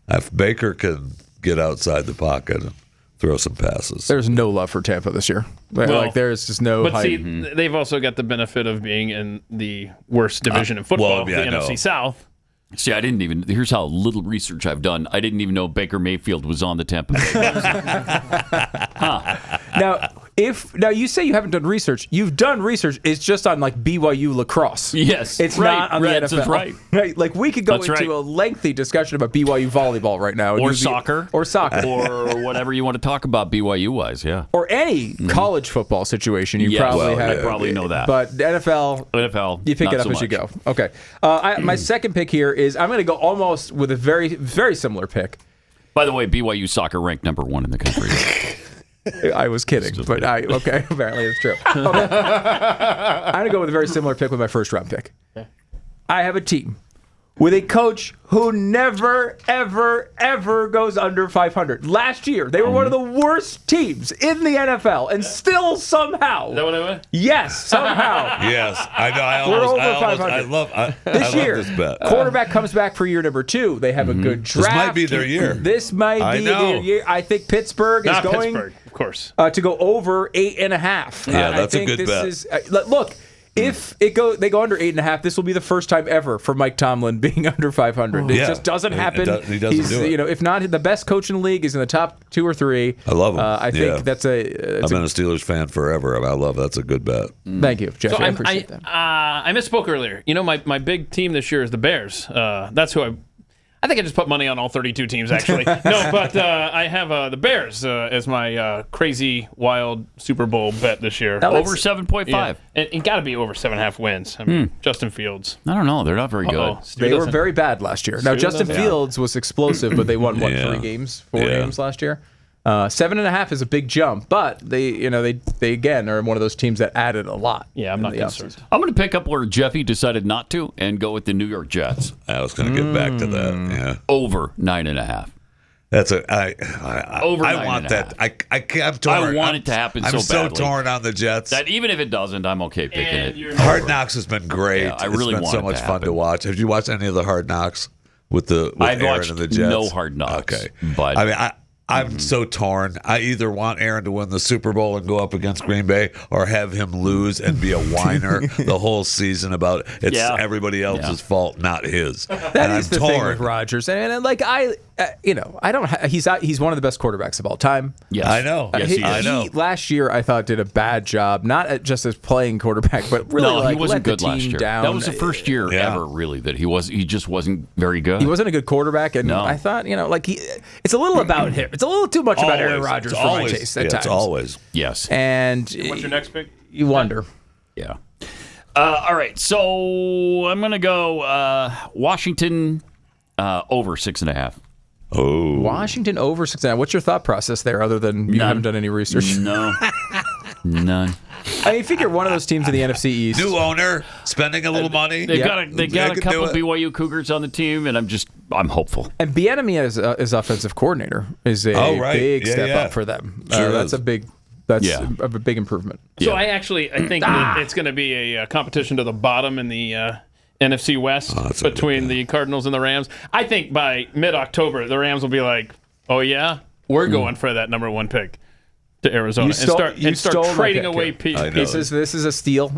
If Baker can get outside the pocket and throw some passes. There's no love for Tampa this year. There's just no. But hype. see, they've also got the benefit of being in the worst division in football, the NFC South. See, here's how little research I've done. I didn't even know Baker Mayfield was on the Tampa Bay. Now you say you haven't done research. You've done research. It's just on BYU lacrosse. Yes. It's not on the NFL. That's right. We could go into a lengthy discussion about BYU volleyball right now. Or soccer. Or whatever you want to talk about BYU-wise, yeah. Or any college football situation you probably have. I probably know that. But NFL, you pick it up as you go. Okay. My second pick here is I'm going to go almost with a very, very similar pick. By the way, BYU soccer ranked number 1 in the country. I was kidding, but apparently it's true. Okay. I'm going to go with a very similar pick with my first round pick. Okay. I have a team with a coach who never, ever, ever goes under 500. Last year, they were one of the worst teams in the NFL, and still somehow. Is that what I went? Yes, somehow. Yes, I know. We're over 500. I love this bet. Quarterback comes back for year number 2. They have a good draft. This might be their year. This might be their year. I think Pittsburgh is going, of course, to go over 8.5. Yeah, that's a good bet. Look. If they go under 8.5, this will be the first time ever for Mike Tomlin being under 500. It just doesn't happen. He doesn't do it. If not the best coach in the league, is in the top 2 or 3. I love him. I think that's I've been a Steelers fan forever. I love that's a good bet. Thank you, Jeffy. So I appreciate that. I misspoke earlier. My big team this year is the Bears. That's who I think I just put money on all 32 teams, actually. No, but I have the Bears as my crazy, wild Super Bowl bet this year. Over 7.5. Yeah. And it got to be over 7.5 wins. I mean, Justin Fields. I don't know. They're not very good. They were very bad last year. Now, Justin Fields was explosive, but they won, 4 games last year? 7.5 is a big jump, but they again are one of those teams that added a lot. Yeah, I'm not concerned. I'm going to pick up where Jeffy decided not to and go with the New York Jets. I was going to get back to that. Yeah, over 9.5. That's over. I want that. I'm torn. I want it to happen so badly. I'm so torn on the Jets that even if it doesn't, I'm okay picking it. Hard Knocks has been great. Yeah, I really it's been want so it much to fun to happen. watch. Have you watched any of the Hard Knocks with I've Aaron watched and the Jets? no Hard Knocks. Okay, but I mean, I'm so torn. I either want Aaron to win the Super Bowl and go up against Green Bay, or have him lose and be a whiner the whole season about it's everybody else's fault, not his. That is the thing with Rodgers, and like I don't. He's one of the best quarterbacks of all time. Yes, I know. Yes, he is. I know. Last year, I thought did a bad job, not just as playing quarterback, but really he wasn't let good the team last year. down. That was the first year ever, really, that he just wasn't very good. He wasn't a good quarterback, and I thought, it's a little about him. It's a little too much about Aaron Rodgers for my taste at times. It's always. Yes. And what's your next pick? You wonder. Yeah. All right. So I'm going to go Washington over 6.5. Oh. Washington over 6.5. What's your thought process there, other than you haven't done any research? No. None. I mean, figure one of those teams in the NFC East. New owner, spending a little money. They got a couple BYU Cougars on the team, and I'm hopeful. And Bieniemy as offensive coordinator is a big step up for them. That's a big improvement. So I think that it's going to be a competition to the bottom in the NFC West between the Cardinals and the Rams. I think by mid-October, the Rams will be like, "Oh yeah, we're going for that number 1 pick to Arizona and start trading away pieces." This is a steal.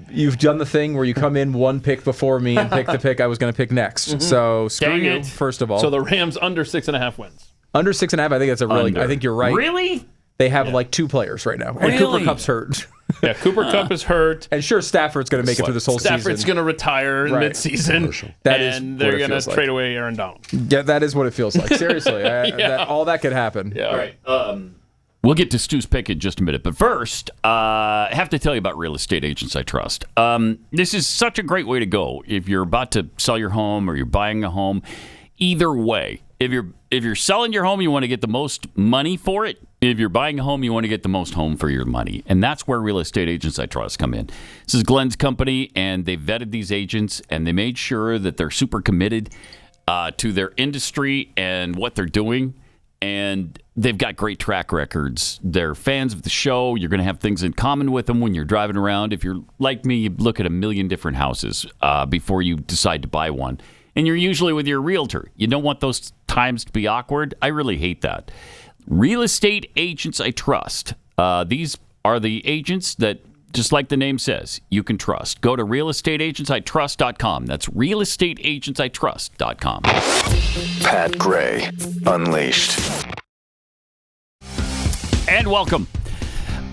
You've done the thing where you come in 1 pick before me and pick the pick I was going to pick next. Mm-hmm. So screw you, first of all. So the Rams under 6.5 wins. Under 6.5, I think that's a really. I think you're right. Really? They have like 2 players right now, and Cooper Kupp's hurt. Yeah, Cooper Kupp is hurt. And sure, Stafford's going to make it through this whole season. Stafford's going to retire in mid-season. And they're going to trade away Aaron Donald. Yeah, that is what it feels like. Seriously. All that could happen. Yeah, all right. We'll get to Stu's pick in just a minute. But first, I have to tell you about Real Estate Agents I Trust. This is such a great way to go if you're about to sell your home or you're buying a home. Either way, if you're selling your home, you want to get the most money for it. If you're buying a home, you want to get the most home for your money. And that's where Real Estate Agents I Trust come in. This is Glenn's company, and they vetted these agents, and they made sure that they're super committed to their industry and what they're doing. And they've got great track records. They're fans of the show. You're going to have things in common with them when you're driving around. If you're like me, you look at a million different houses before you decide to buy one. And you're usually with your realtor. You don't want those times to be awkward. I really hate that. Real Estate Agents I Trust. These are the agents that, just like the name says, you can trust. Go to realestateagentsitrust.com. That's realestateagentsitrust.com. Pat Gray Unleashed. And welcome.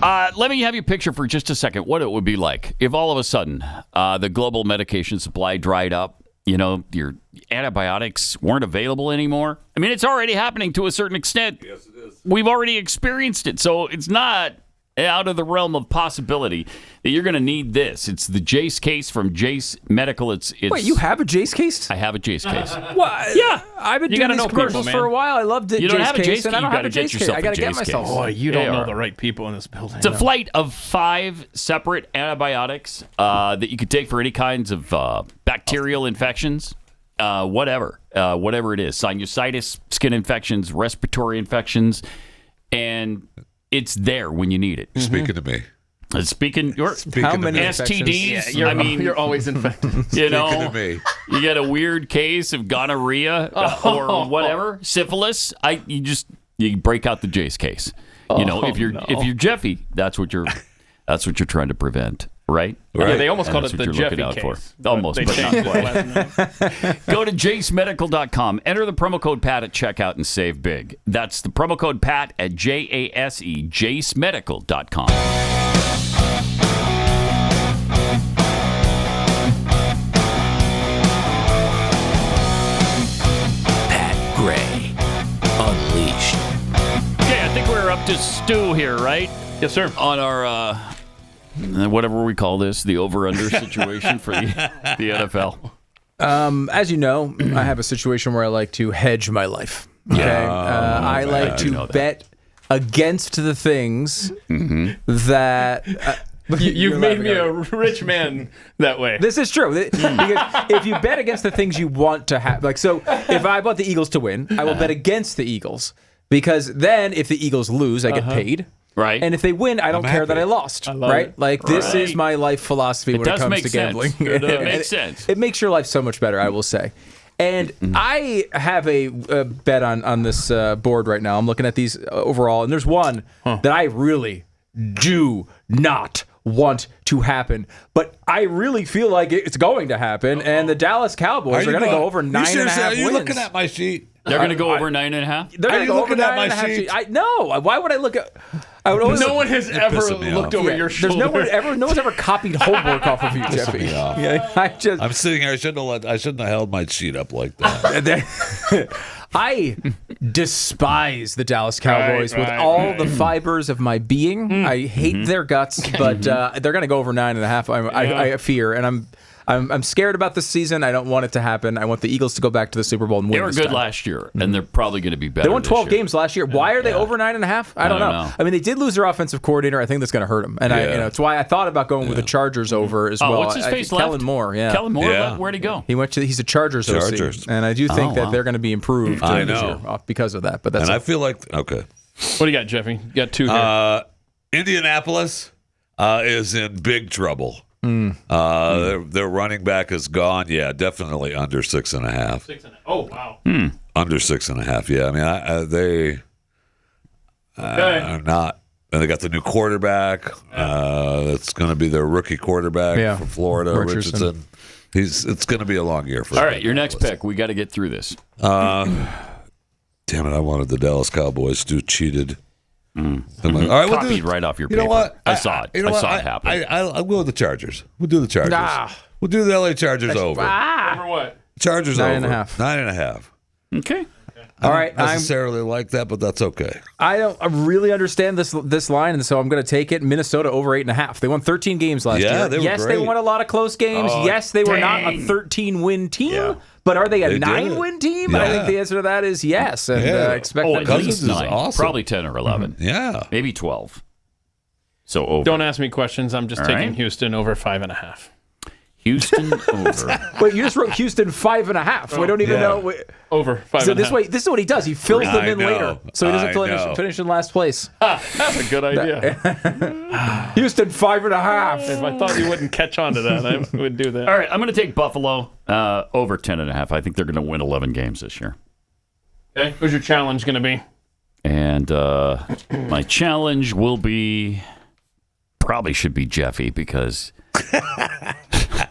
Let me have you picture for just a second what it would be like if all of a sudden the global medication supply dried up. Your antibiotics weren't available anymore. I mean, it's already happening to a certain extent. Yes, it is. We've already experienced it, so it's not out of the realm of possibility that you're going to need this. It's the Jace case from Jace Medical. It's Wait, you have a Jace case? I have a Jace case. What? Yeah. I've been doing these commercials for a while. I loved it. You don't have a Jace case, and I don't have a get Jace case. yourself I got to a get Jace myself. case. Boy, you don't know the right people in this building. It's a flight of 5 separate antibiotics that you could take for any kinds of bacterial infections. Whatever it is, sinusitis, skin infections, respiratory infections, and it's there when you need it. Speaking to me. Speaking how many STDs? Yeah, you're always infected. You know, Speaking to me. You get a weird case of gonorrhea or whatever, syphilis. You break out the Jace case. If you're Jeffy, that's what you're trying to prevent. Right? Yeah, they almost called That's it what the you're looking Jeffy out case. for. Almost, they but changed not it quite. last minute. Go to jasemedical.com. Enter the promo code PAT at checkout and save big. That's the promo code PAT at JASE, jasemedical.com. Pat Gray Unleashed. Okay, I think we're up to Stu here, right? Yes, sir. On our, whatever we call this, the over-under situation for the NFL. As you know, I have a situation where I like to hedge my life. Okay, I like to bet against the things that. You've made me a rich man that way. This is true. Because if you bet against the things you want to have, like, so if I want the Eagles to win, I will bet against the Eagles, because then if the Eagles lose, I get paid. Right. And if they win, I don't care that I lost. Right? It. Like, this is my life philosophy when it comes to gambling. It makes sense. It makes your life so much better, I will say. And I have a bet on this board right now. I'm looking at these overall, and there's one that I really do not want to happen, but I really feel like it's going to happen, and the Dallas Cowboys are going to go over 9.5 wins. Are you looking at my sheet? They're going to go over 9.5? They're going to go over 9.5 sheet. No, why would I look at... No one has ever looked over your shoulder. No one's ever copied homework off of you, Jeffy. I'm sitting here. I shouldn't have held my sheet up like that. I despise the Dallas Cowboys with all the fibers of my being. I hate their guts, but they're going to go over 9.5. I fear, and I'm scared about this season. I don't want it to happen. I want the Eagles to go back to the Super Bowl and win. They were good last year, and they're probably going to be better. They won 12 this year. games last year. Why are they over 9.5? I don't know. I mean, they did lose their offensive coordinator. I think that's going to hurt them. And it's why I thought about going with the Chargers over as well. What's his face left? Kellen Moore. Yeah. Kellen Moore, where'd he go? He's a Chargers OC. And I do think that they're going to be improved this year because of that. But that's I feel like, okay. What do you got, Jeffy? You got two here. Indianapolis is in big trouble. Their running back is gone. Yeah, definitely under 6.5. Oh, wow. Under 6.5. Yeah, I mean, they are not. And they got the new quarterback. That's going to be their rookie quarterback from Florida, Richardson. It's going to be a long year for. All right, your next pick. We got to get through this. Damn it! I wanted the Dallas Cowboys to cheated. All right, copied right off your paper. You know what? I saw it. I saw it happen. I'll go with the Chargers. We'll do the Chargers. We'll do the LA Chargers over. Over what? Chargers over. 9.5. 9.5. Okay. All right. I don't necessarily like that, but that's okay. I really understand this line, and so I'm going to take it. Minnesota over 8.5. They won 13 games last year. They were yes, great. they won a lot of close games. Yes, they were not a 13-win team. Yeah. But are they a 9-win team? Yeah. I think the answer to that is yes. And expect them at least 9. Awesome. Probably 10 or 11. Yeah. Maybe 12. So over. Don't ask me questions. I'm just taking Houston over 5.5. Houston over. Wait, you just wrote Houston 5.5. We don't even know. Over 5.5. So this is what he does. He fills them in later, so he doesn't finish in last place. That's a good idea. Houston 5.5. If I thought you wouldn't catch on to that, I would do that. All right, I'm going to take Buffalo over 10.5. I think they're going to win 11 games this year. Okay, who's your challenge going to be? And my challenge will be, probably should be Jeffy because.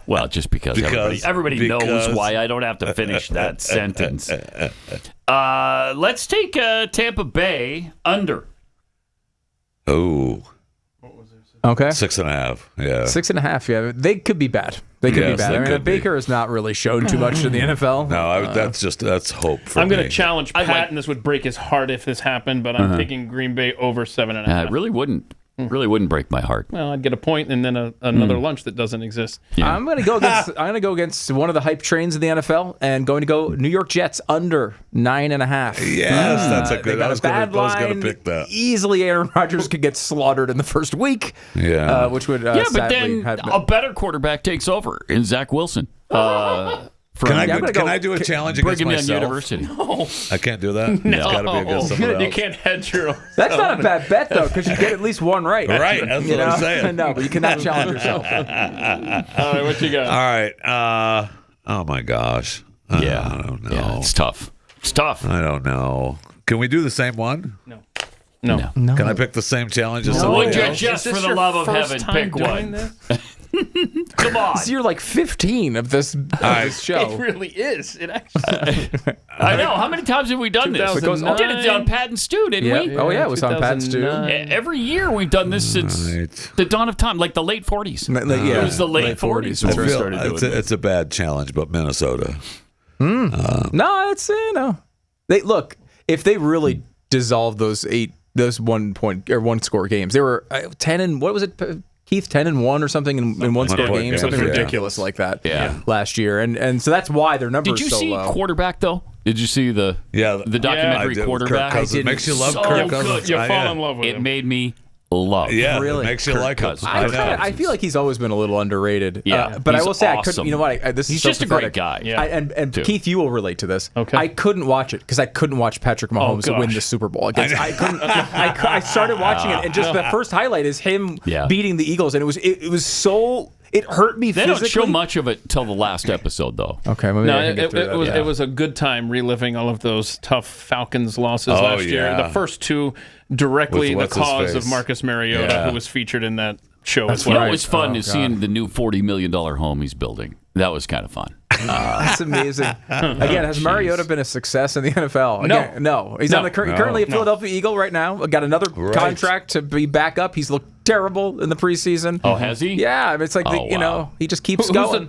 Well, just because everybody knows why I don't have to finish that sentence. Let's take Tampa Bay under. Oh. Okay. 6.5. Yeah. 6.5. Yeah. They could be bad. They could be bad. I mean, Baker has not really shown too much in the NFL. No, that's hope for I'm going to challenge Pat, and this would break his heart if this happened, but I'm taking Green Bay over 7.5. It really wouldn't. Really wouldn't break my heart. Well, I'd get a point and then another lunch that doesn't exist. Yeah. I'm going to go against one of the hype trains in the NFL and going to go New York Jets under 9.5. Yes, that's a good. I was going to pick that. Easily, Aaron Rodgers could get slaughtered in the first week. Yeah, which would but then a better quarterback takes over in Zach Wilson. Can I do a challenge against myself? University. No. I can't do that? No. It's got to be against someone else. You can't hedge your own. That's not a bad bet, though, because you get at least one right. Right, that's what I'm saying. No, but you cannot challenge yourself. All right, what you got? All right. Oh, my gosh. I don't know. Yeah, it's tough. I don't know. Can we do the same one? No. Can I pick the same challenge as somebody else? Would you just, for the love of heaven, pick one? Come on. This is year like 15 of this show. It really is. It actually. I know. How many times have we done this? We did it on Pat and Stu, didn't we? Oh, yeah, it was on Pat and Stu. Every year we've done this since the dawn of time, like the late 40s. It was the late 40s when we started doing this. It's a bad challenge, but Minnesota. No, it's, they look, if they really dissolved those 1 score games, they were 10 and, what was it, Keith, 10-1 or something in one score games, something ridiculous like that last year. And so that's why their numbers are so low. Did you see quarterback, though? Did you see the documentary Quarterback? It makes you love Kirk Cousins. You fall in love with him. It made me love. Yeah, really? It makes you like him. I feel like he's always been a little underrated. Yeah, but I will say, awesome. I couldn't. You know what? He's just a great guy. Yeah. And Keith, you will relate to this. Okay. I couldn't watch it because I couldn't watch Patrick Mahomes win the Super Bowl. I couldn't. I started watching it, and just the first highlight is him beating the Eagles, and it was so. It hurt me physically. They don't show much of it till the last episode, though. Okay, it was a good time reliving all of those tough Falcons losses last year. The first two directly the cause of Marcus Mariota, who was featured in that show as well. It was fun to seeing the new $40 million home he's building. That was kind of fun. That's amazing. Again, has Mariota been a success in the NFL? Again, no. He's currently a Philadelphia Eagle right now. Got another contract to be back up. He's looked terrible in the preseason. Oh, has he? Yeah, it's like he just keeps going.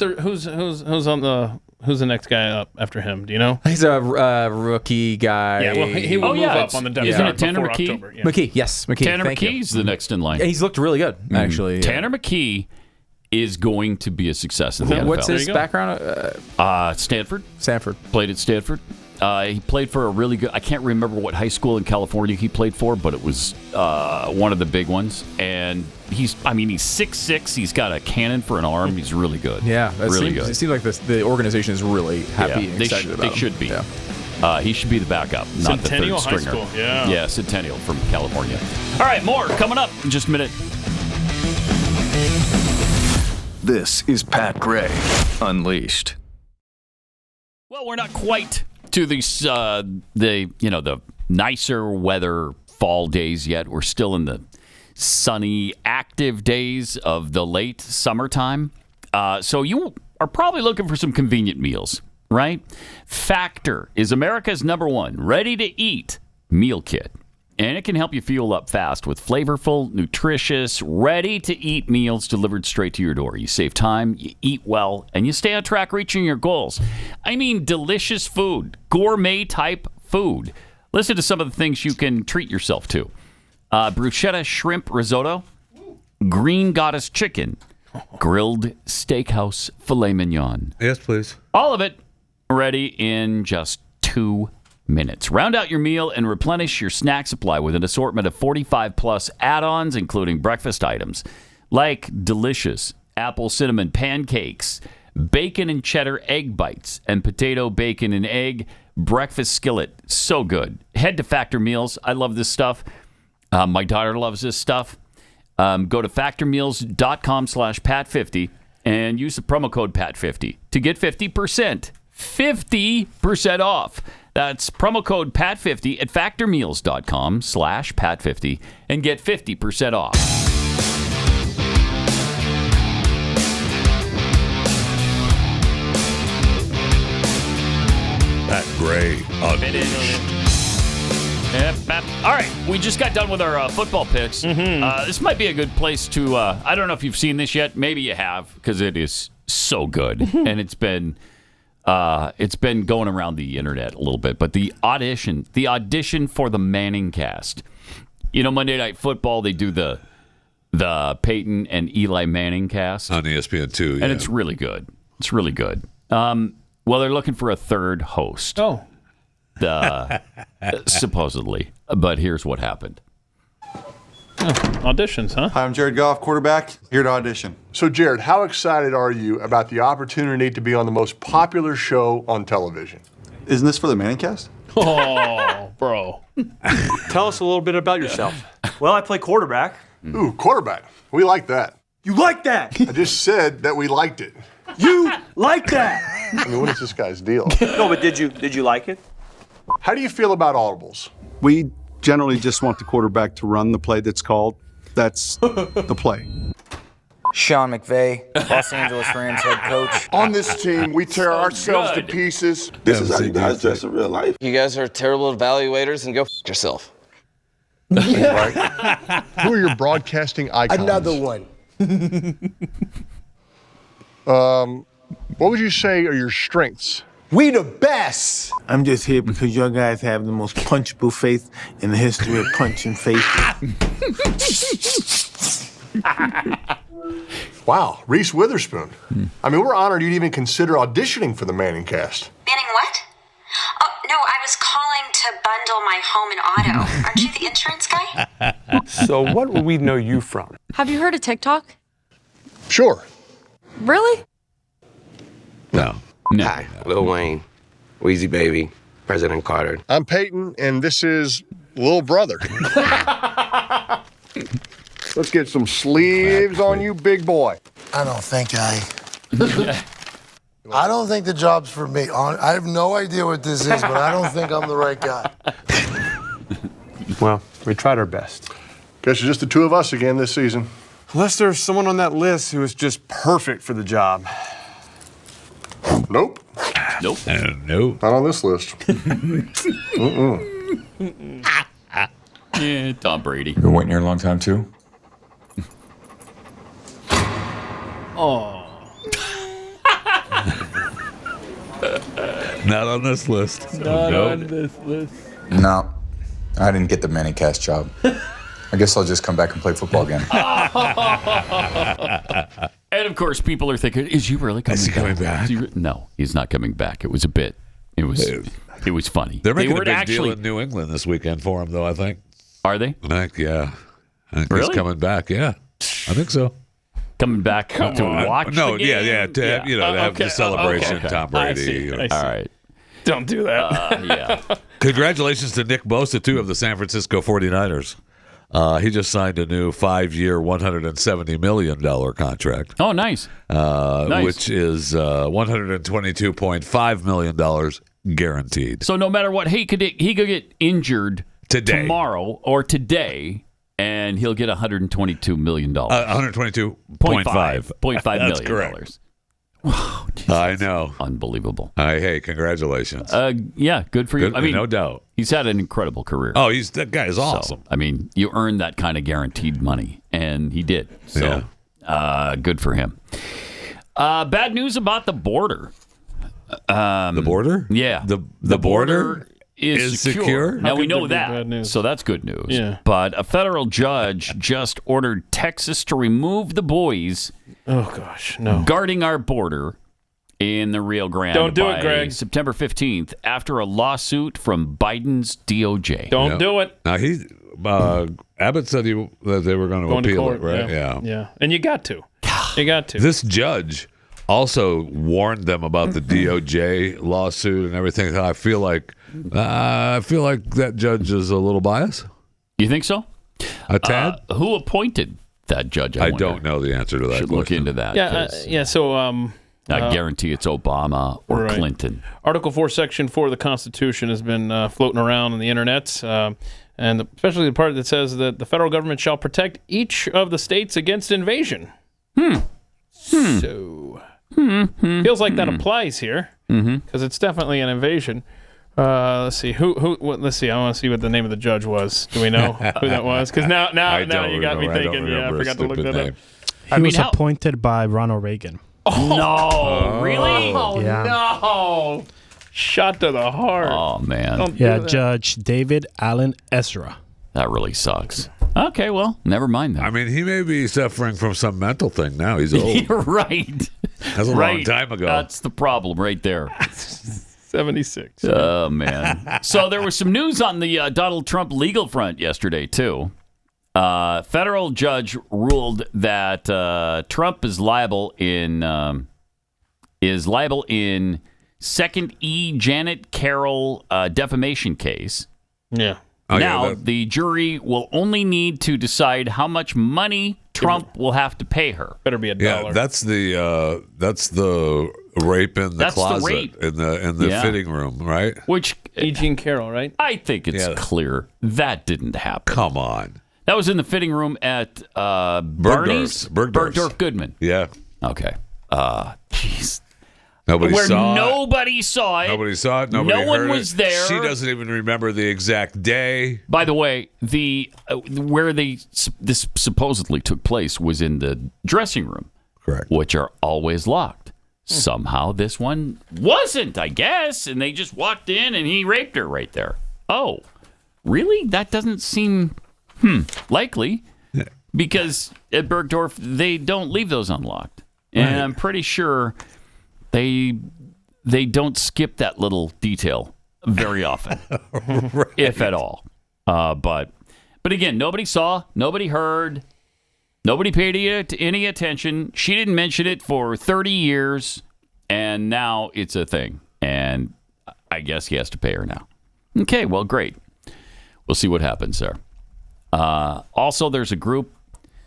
Who's the next guy up after him? Do you know? He's a rookie guy. Yeah, well, he will move up on the depth Isn't it Tanner before McKee? October, yeah. McKee, yes, McKee. Tanner McKee's the next in line. Yeah, he's looked really good, actually. Tanner McKee is going to be a success in the NFL. What's his background? Stanford. Stanford. Played at Stanford. He played for a really good, I can't remember what high school in California he played for, but it was one of the big ones. And he's 6'6". He's got a cannon for an arm. He's really good. Yeah. Really good. It seems like the organization is really happy and excited about him. They should be. Yeah. He should be the backup, not the third Centennial High stringer. School, yeah. Yeah, Centennial from California. All right, more coming up in just a minute. This is Pat Gray Unleashed. Well, we're not quite to the nicer weather fall days yet. We're still in the sunny, active days of the late summertime. So you are probably looking for some convenient meals, right? Factor is America's #1 ready-to-eat meal kit. And it can help you fuel up fast with flavorful, nutritious, ready-to-eat meals delivered straight to your door. You save time, you eat well, and you stay on track reaching your goals. I mean, delicious food, gourmet-type food. Listen to some of the things you can treat yourself to. Bruschetta shrimp risotto, green goddess chicken, grilled steakhouse filet mignon. Yes, please. All of it ready in just 2 minutes. Round out your meal and replenish your snack supply with an assortment of 45-plus add-ons, including breakfast items like delicious apple cinnamon pancakes, bacon and cheddar egg bites, and potato, bacon, and egg breakfast skillet. So good. Head to Factor Meals. I love this stuff. My daughter loves this stuff. Go to factormeals.com/Pat50 and use the promo code Pat50 to get 50%. 50% off. That's promo code Pat50 at factormeals.com/Pat50 and get 50% off. Pat Gray Unleashed. All right, we just got done with our football picks. This might be a good place to, I don't know if you've seen this yet. Maybe you have, because it is so good. And it's been going around the internet a little bit. But the audition for the ManningCast. Monday Night Football, they do the Peyton and Eli Manning cast. On ESPN2, And it's really good. It's really good. Well, they're looking for a third host. Oh. Supposedly. But here's what happened. Auditions, huh? Hi, I'm Jared Goff, quarterback, here to audition. So, Jared, how excited are you about the opportunity to be on the most popular show on television? Isn't this for the ManningCast? Oh, bro. Tell us a little bit about yourself. Well, I play quarterback. Ooh, quarterback. We like that. You like that? I just said that we liked it. You like that? I mean, what is this guy's deal? No, but did you like it? How do you feel about audibles? We generally just want the quarterback to run the play that's called. That's the play. Sean McVay, Los Angeles Rams head coach. On this team, we tear ourselves to pieces. This is how you guys dress in real life. You guys are terrible evaluators, and go yourself. Who are your broadcasting icons? Another one. What would you say are your strengths? We the best. I'm just here because your guys have the most punchable face in the history of punching faces. Wow, Reese Witherspoon. I mean, we're honored you'd even consider auditioning for the ManningCast. Manning what? Oh, no, I was calling to bundle my home and auto. Aren't you the insurance guy? So what would we know you from? Have you heard of TikTok? Sure. Really? No. Hi, Lil Wayne, Weezy Baby, President Carter. I'm Peyton, and this is Lil Brother. Let's get some sleeves on you, big boy. I don't think I don't think the job's for me. I have no idea what this is, but I don't think I'm the right guy. Well, we tried our best. Guess it's just the two of us again this season. Unless there's someone on that list who is just perfect for the job. Nope. Nope. No. Not on this list. Yeah, Tom Brady. You're waiting here a long time, too? Oh. Not on this list. Not on this list. No, I didn't get the ManningCast job. I guess I'll just come back and play football again. And of course, people are thinking, "Is he really coming back? No, he's not coming back. It was a bit. It was funny. They're making a big deal in New England this weekend for him, though. I think. Are they? Yeah. I think Really? he's coming back. Yeah, I think so. Coming back to watch No, the game? yeah. To have the celebration, Tom Brady. I see. All right. Don't do that. Yeah. Congratulations to Nick Bosa, too, of the San Francisco 49ers. He just signed a new 5-year, $170 million contract. Oh, nice. Which is $122.5 million guaranteed. So no matter what, he could get injured today, tomorrow, or today, and he'll get $122 million. $122.5 million. That's correct. Wow, I know. Unbelievable. Hey, congratulations. Yeah, good for you. Good, I mean, no doubt. He's had an incredible career. Oh, that guy is awesome. So, I mean, you earn that kind of guaranteed money, and he did. So, good for him. Bad news about the border. The border? Yeah. The border is secure. Now, we know that, so that's good news. Yeah. But a federal judge just ordered Texas to remove the boys guarding our border in the Rio Grande Don't do it, by Greg. September 15th after a lawsuit from Biden's DOJ. Don't do it. Now, Abbott said that they were going to appeal it, right? Yeah. And you got to. You got to. This judge also warned them about the DOJ lawsuit and everything. I feel like that judge is a little biased. You think so? A tad? Who appointed that judge? I don't know the answer to that. Should look into that. Yeah. So I guarantee it's Obama or Clinton. Article 4, Section 4 of the Constitution has been floating around on the internet, and especially the part that says that the federal government shall protect each of the states against invasion. So feels like that applies here because it's definitely an invasion. Let's see let's see. I want to see what the name of the judge was. Do we know who that was? Because now you got me thinking. I forgot to look that up. He was appointed by Ronald Reagan. No, really? Oh, Yeah. no. Shot to the heart. Oh, man. Don't do that. Judge David Allen Ezra. That really sucks. Okay, well, never mind that. I mean, he may be suffering from some mental thing now. He's old. You're right. That's a long time ago. That's the problem right there. 76. Oh, man. So there was some news on the Donald Trump legal front yesterday, too. Federal judge ruled that Trump is liable in Second E. Janet Carroll defamation case. Yeah. Now the jury will only need to decide how much money Trump will have to pay her. Better be $1. Yeah, that's the rape in the closet in the fitting room, right? Which E. Jean Carroll, right? I think it's clear that didn't happen. Come on. That was in the fitting room at Barney's? Bergdorf Goodman. Yeah. Okay. Jeez. Nobody Where saw it. nobody saw it. Nobody saw it. Nobody No one heard was it. there. She doesn't even remember the exact day. By the way, where this supposedly took place was in the dressing room. Correct. Which are always locked. Somehow this one wasn't, I guess, and they just walked in and he raped her right there. Oh, really? That doesn't seem likely, because at Bergdorf they don't leave those unlocked, and I'm pretty sure they don't skip that little detail very often, if at all. But again, nobody saw, nobody heard. Nobody paid any attention. She didn't mention it for 30 years, and now it's a thing. And I guess he has to pay her now. Okay, well, great. We'll see what happens there. Also, there's a group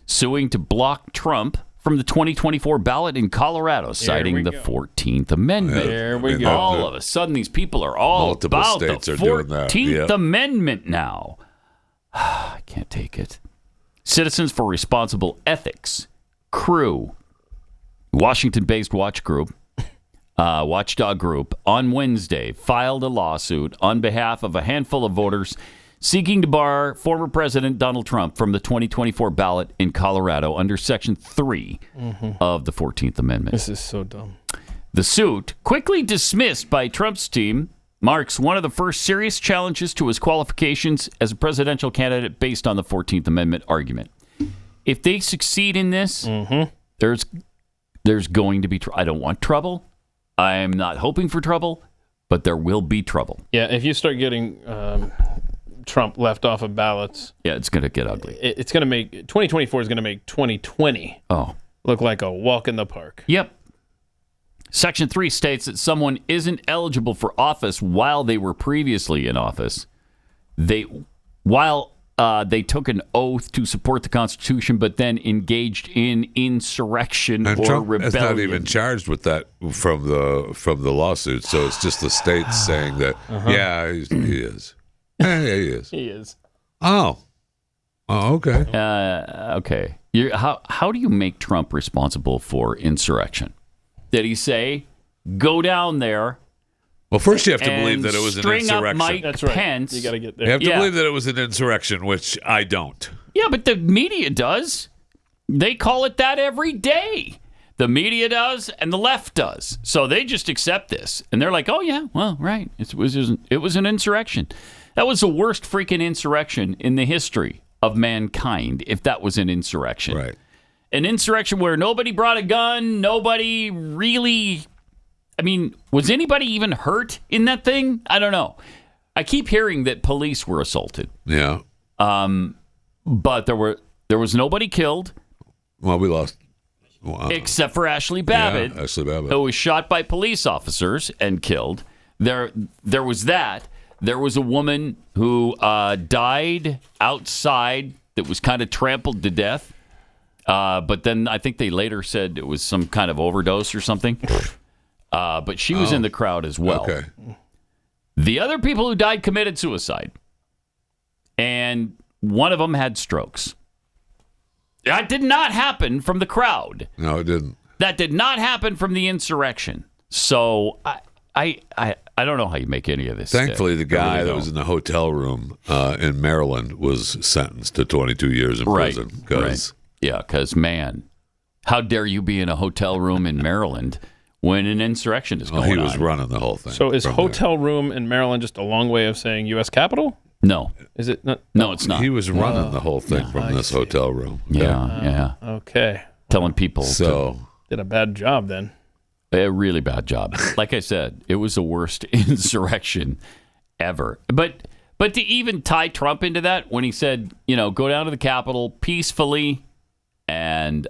suing to block Trump from the 2024 ballot in Colorado, citing the 14th Amendment. There we go. All of a sudden, these people are all Multiple about states the are doing that. 14th Yeah. Amendment now. I can't take it. Citizens for Responsible Ethics, CREW, Washington-based watchdog group, on Wednesday filed a lawsuit on behalf of a handful of voters seeking to bar former President Donald Trump from the 2024 ballot in Colorado under Section 3 of the 14th Amendment. This is so dumb. The suit, quickly dismissed by Trump's team, marks one of the first serious challenges to his qualifications as a presidential candidate based on the 14th Amendment argument. If they succeed in this, there's going to be I don't want trouble. I'm not hoping for trouble, but there will be trouble. Yeah, if you start getting Trump left off of ballots, yeah, it's going to get ugly. It's going to make 2024 is going to make 2020 look like a walk in the park. Yep. Section 3 states that someone isn't eligible for office while they were previously in office. While they took an oath to support the Constitution, but then engaged in insurrection And or Trump rebellion. is not even charged with that from the lawsuit. So it's just the states saying that, yeah, he is. Yeah, he is. He is. Oh, okay. Okay. How do you make Trump responsible for insurrection? Did he say, go down there? Well, first you have to believe that it was an string up insurrection. Mike That's right. Pence. You got to get there. You have to believe that it was an insurrection, which I don't. Yeah, but the media does. They call it that every day. The media does, and the left does. So they just accept this, and they're like, "Oh yeah, well, right. It was an insurrection. That was the worst freaking insurrection in the history of mankind. If that was an insurrection, right? An insurrection where nobody brought a gun, nobody really. I mean, was anybody even hurt in that thing? I don't know. I keep hearing that police were assaulted. Yeah. But there was nobody killed. Well, we lost. Except for Ashley Babbitt, Yeah, Ashley Babbitt, who was shot by police officers and killed. There was that. There was a woman who died outside that was kind of trampled to death. But then I think they later said it was some kind of overdose or something. But she was in the crowd as well. Okay. The other people who died committed suicide. And one of them had strokes. That did not happen from the crowd. No, it didn't. That did not happen from the insurrection. So I don't know how you make any of this. Thankfully, the guy really that was in the hotel room in Maryland was sentenced to 22 years in prison. Right. Yeah, because, man, how dare you be in a hotel room in Maryland when an insurrection is going on? He was running the whole thing. So is hotel room in Maryland just a long way of saying U.S. Capitol? No. Is it not? No, it's not. He was running the whole thing from this hotel room. Yeah. Okay. Telling people. Did a bad job then. A really bad job. Like I said, it was the worst insurrection ever. But to even tie Trump into that when he said, go down to the Capitol peacefully and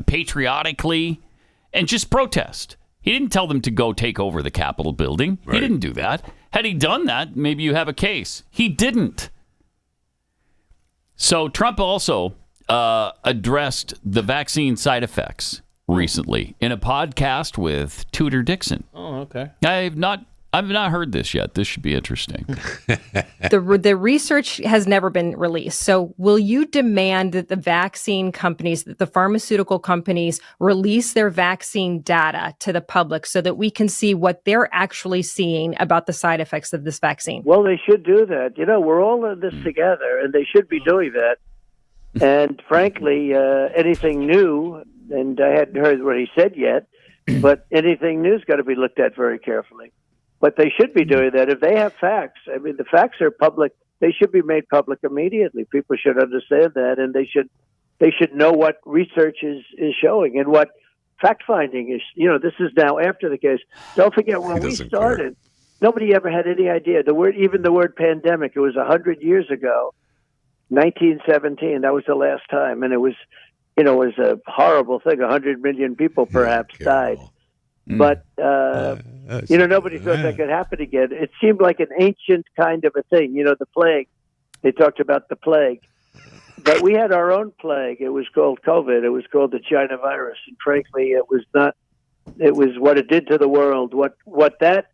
patriotically and just protest. He didn't tell them to go take over the Capitol building. Right. He didn't do that. Had he done that, maybe you have a case. He didn't. So Trump also addressed the vaccine side effects recently in a podcast with Tudor Dixon. Oh, okay. I I've not heard this yet. This should be interesting. The research has never been released. So will you demand that the vaccine companies, that the pharmaceutical companies release their vaccine data to the public so that we can see what they're actually seeing about the side effects of this vaccine? Well, they should do that. We're all in this together, and they should be doing that. And frankly, anything new, and I hadn't heard what he said yet, but anything new's got to be looked at very carefully. But they should be doing that. If they have facts, I mean, the facts are public. They should be made public immediately. People should understand that, and they should know what research is showing and what fact-finding is. This is now after the case. Don't forget, when we started, nobody ever had any idea. The word pandemic, it was 100 years ago, 1917. That was the last time, and it was a horrible thing. 100 million people perhaps died. But, nobody thought that could happen again. It seemed like an ancient kind of a thing. The plague. They talked about the plague. But we had our own plague. It was called COVID. It was called the China virus. And frankly, it was what it did to the world. What that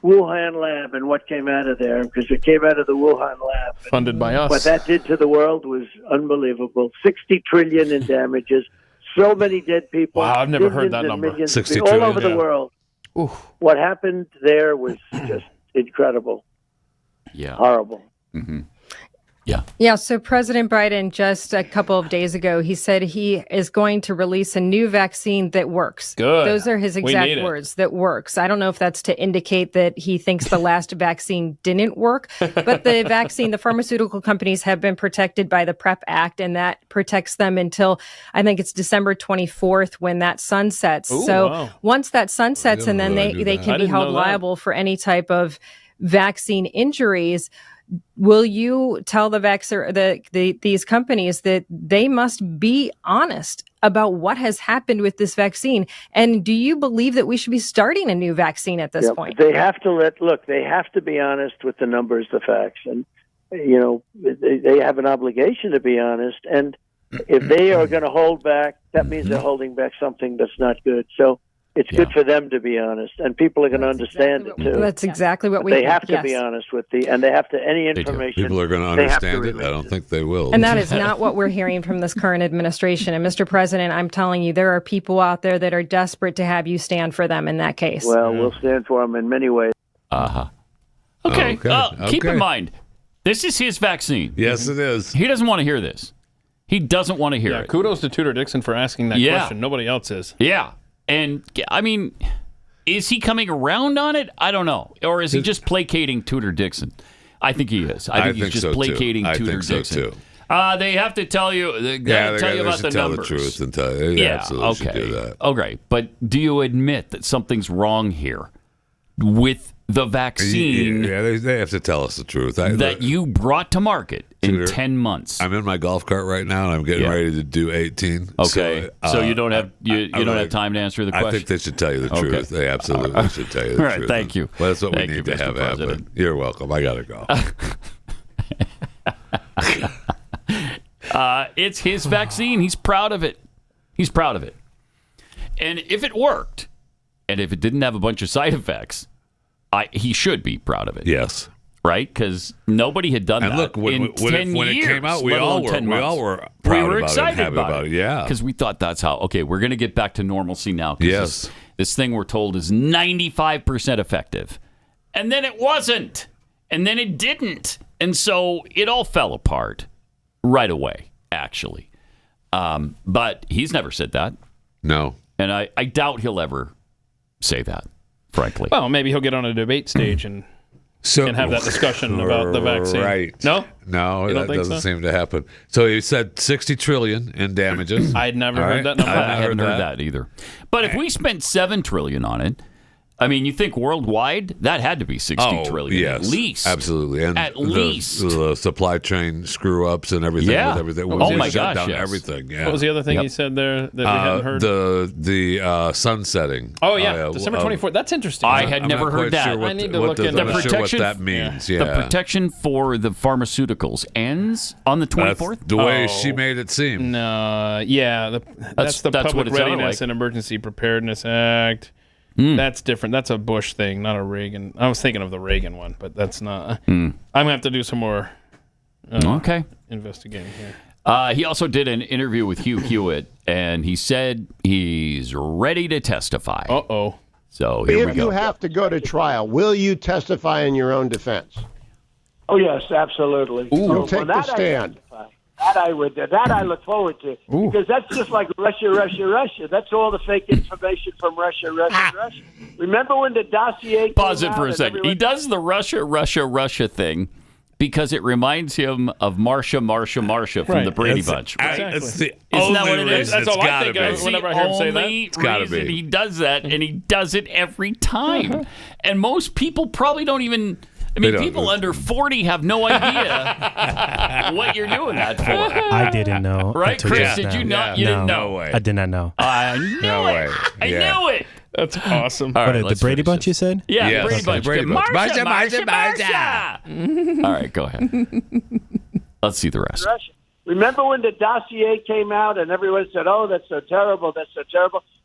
Wuhan lab and what came out of there, because it came out of the Wuhan lab. Funded by us. What that did to the world was unbelievable. $60 trillion in damages. So many dead people. Wow, I've never heard that number. 60 all trillion, over the world. Oof. What happened there was just incredible. Yeah. Horrible. Mm-hmm. Yeah, so President Biden just a couple of days ago, he said he is going to release a new vaccine that works. Good. Those are his exact words, that works. I don't know if that's to indicate that he thinks the last vaccine didn't work, but the pharmaceutical companies have been protected by the PrEP Act, and that protects them until, I think it's December 24th when that sunsets. Ooh, so wow. Once that sunsets, and then they can be held liable for any type of vaccine injuries. Will you tell these companies that they must be honest about what has happened with this vaccine? And do you believe that we should be starting a new vaccine at this point? They have to be honest with the numbers, the facts, and they have an obligation to be honest. And if they are going to hold back, that means they're holding back something that's not good. So it's good for them to be honest, and people are going to understand it too. That's exactly what we. They have to be honest and they have to any information. People are going to understand it. I don't think they will. And that is not what we're hearing from this current administration. And Mr. President, I'm telling you, there are people out there that are desperate to have you stand for them in that case. Well, we'll stand for them in many ways. Okay. Keep in mind, this is his vaccine. Yes, it is. He doesn't want to hear this. He doesn't want to hear it. Kudos to Tudor Dixon for asking that question. Nobody else is. Yeah. And, I mean, is he coming around on it? I don't know. Or is he just placating Tudor Dixon? I think he is. I think he's just placating Tudor Dixon. So too. They have to tell you, they tell you about the tell numbers. The truth and tell you. They absolutely should do that. Okay. But do you admit that something's wrong here with the vaccine? Yeah, they have to tell us the truth. That you brought to market in 10 months. I'm in my golf cart right now, and I'm getting ready to do 18. Okay, so you don't have don't have time to answer the question. I think they should tell you the truth. They absolutely should tell you the truth. All right, thank you. Well, that's what we need to have happen. You're welcome. I gotta go. It's his vaccine. He's proud of it. And if it worked, and if it didn't have a bunch of side effects, he should be proud of it. Yes. Right? Because nobody had done that. Look, when it came out, we all were proud we were about excited it and happy about it. Yeah. Because we thought that's how, we're going to get back to normalcy now. Yes. This thing we're told is 95% effective. And then it wasn't. And then it didn't. And so it all fell apart right away, actually. But he's never said that. No. And I doubt he'll ever say that, frankly. Well, maybe he'll get on a debate stage and have that discussion about the vaccine. Right. No, that doesn't seem to happen. So he said $60 trillion in damages. I'd never heard that number. I hadn't heard that either. But if we spent $7 trillion on it, I mean, you think worldwide that had to be $60 trillion yes, at least, absolutely, and at least the supply chain screw ups and everything. Yeah. With everything. Oh my gosh, down yes. everything. Yeah. What was the other thing he said there that we hadn't heard? The sunsetting. Oh yeah, December 24th. That's interesting. I had never heard that. I need to look into the protection. Sure what that means. Yeah. The protection for the pharmaceuticals ends on the 24th. That's the way she made it seem. No, that's the Public Readiness and Emergency Preparedness Act. That's different. That's a Bush thing, not a Reagan. I was thinking of the Reagan one, but that's not. I'm going to have to do some more investigating here. He also did an interview with Hugh Hewitt, and he said he's ready to testify. Uh-oh. So here we If go. you have to go to trial, will you testify in your own defense? Oh, yes, absolutely. You'll So take that the stand. That I look forward to. Because that's just like Russia. That's all the fake information from Russia. Remember when the dossier Pause came it for out a and second. everyone- He does the Russia thing because it reminds him of Marsha from the Brady Bunch. Right? That's the Isn't that what only it is? reason. That's It's all I gotta think be. of whenever I hear him say that. It's gotta be. He does that, and he does it every time. And most people probably don't even... I mean, people under 40 have no idea what you're doing that for. I didn't know. Right, until Chris? just Did now. you not? You didn't know. No way. I did not know. I knew it. I knew it. That's awesome. All right, The let's Brady finish Bunch, this. you said? Yeah, Yes. Brady Bunch. Brady Bunch. Marsha. All right, go ahead. Let's see the rest. Remember when the dossier came out and everyone said, "Oh, that's so terrible,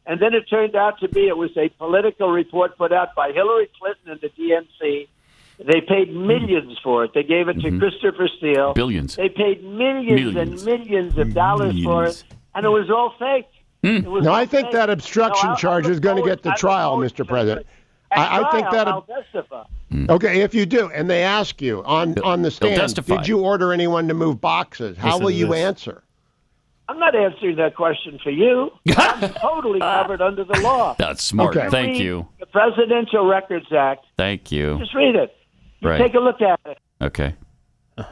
and then it turned out to be it was a political report put out by Hillary Clinton and the DNC. They paid millions for it. They gave it to Christopher Steele. Billions. They paid millions and millions of dollars for it, and it was all fake. It was No, all I think fake. that obstruction No, charge is going to get the trial, Mr. President. I think that. I'll testify. Okay, if you do, and they ask you on the stand, testify. did you order anyone to move boxes? How will you answer? I'm not answering that question for you. I'm totally covered under the law. That's smart. Okay. Thank Read you. The Presidential Records Act. Thank you. Just read it. Right. Take a look at it. Okay.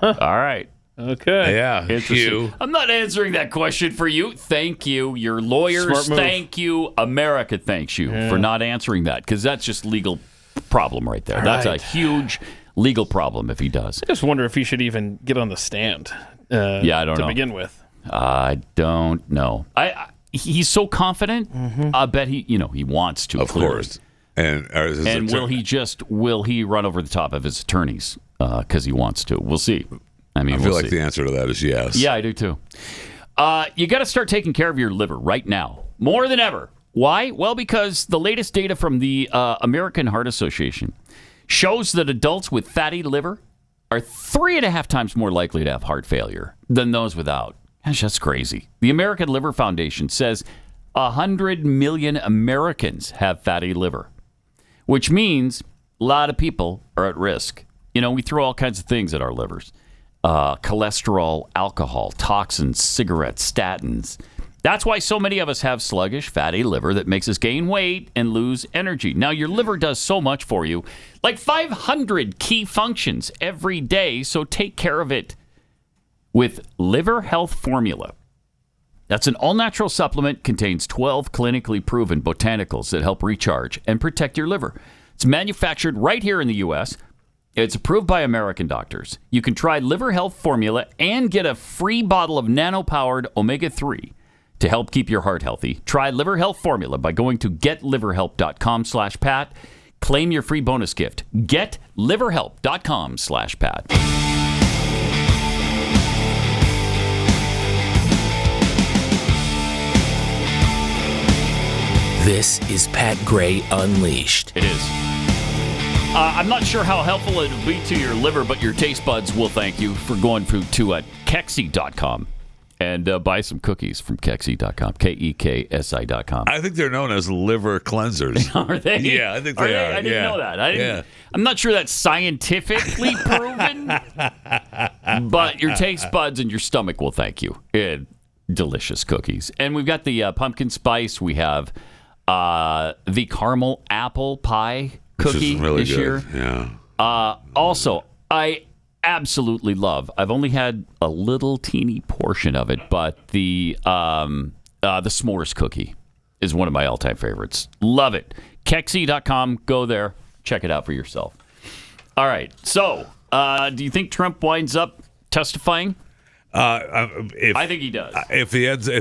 All right. Okay. Yeah, Interesting. Hugh. I'm not answering that question for you. Thank you. Your lawyers, Smart move. thank you. America thanks you for not answering that because that's just legal problem right there. That's a huge legal problem if he does. I just wonder if he should even get on the stand. Yeah, I don't know. To begin with. I don't know. He's so confident. I bet he wants to. Of course. And will he run over the top of his attorneys because he wants to? We'll see. I mean, I feel like the answer to that is yes. Yeah, I do too. You got to start taking care of your liver right now, more than ever. Why? Well, because the latest data from the American Heart Association shows that adults with fatty liver are 3.5 times more likely to have heart failure than those without. Gosh, that's crazy. The American Liver Foundation says 100 million Americans have fatty liver, which means a lot of people are at risk. You know, we throw all kinds of things at our livers. Cholesterol, alcohol, toxins, cigarettes, statins. That's why so many of us have sluggish, fatty liver that makes us gain weight and lose energy. Now, your liver does so much for you, like 500 key functions every day, so take care of it with Liver Health Formula. That's an all-natural supplement, contains 12 clinically proven botanicals that help recharge and protect your liver. It's manufactured right here in the U.S., it's approved by American doctors. You can try Liver Health Formula and get a free bottle of nano-powered omega-3 to help keep your heart healthy. Try Liver Health Formula by going to getliverhelp.com/Pat. Claim your free bonus gift. Getliverhelp.com/Pat. This is Pat Gray Unleashed. It is. I'm not sure how helpful it will be to your liver, but your taste buds will thank you for going to Keksi.com and buy some cookies from Keksi.com, Keksi.com. I think they're known as liver cleansers. Are they? Yeah, I think they are. I didn't know that. I'm not sure that's scientifically proven, but your taste buds and your stomach will thank you. Delicious cookies. And we've got the pumpkin spice. We have the caramel apple pie cookie really this good. year. Yeah. Also, I absolutely love. I've only had a little teeny portion of it, but the s'mores cookie is one of my all-time favorites. Love it. Keksi.com. Go there. Check it out for yourself. All right. So, do you think Trump winds up testifying? I think he does. If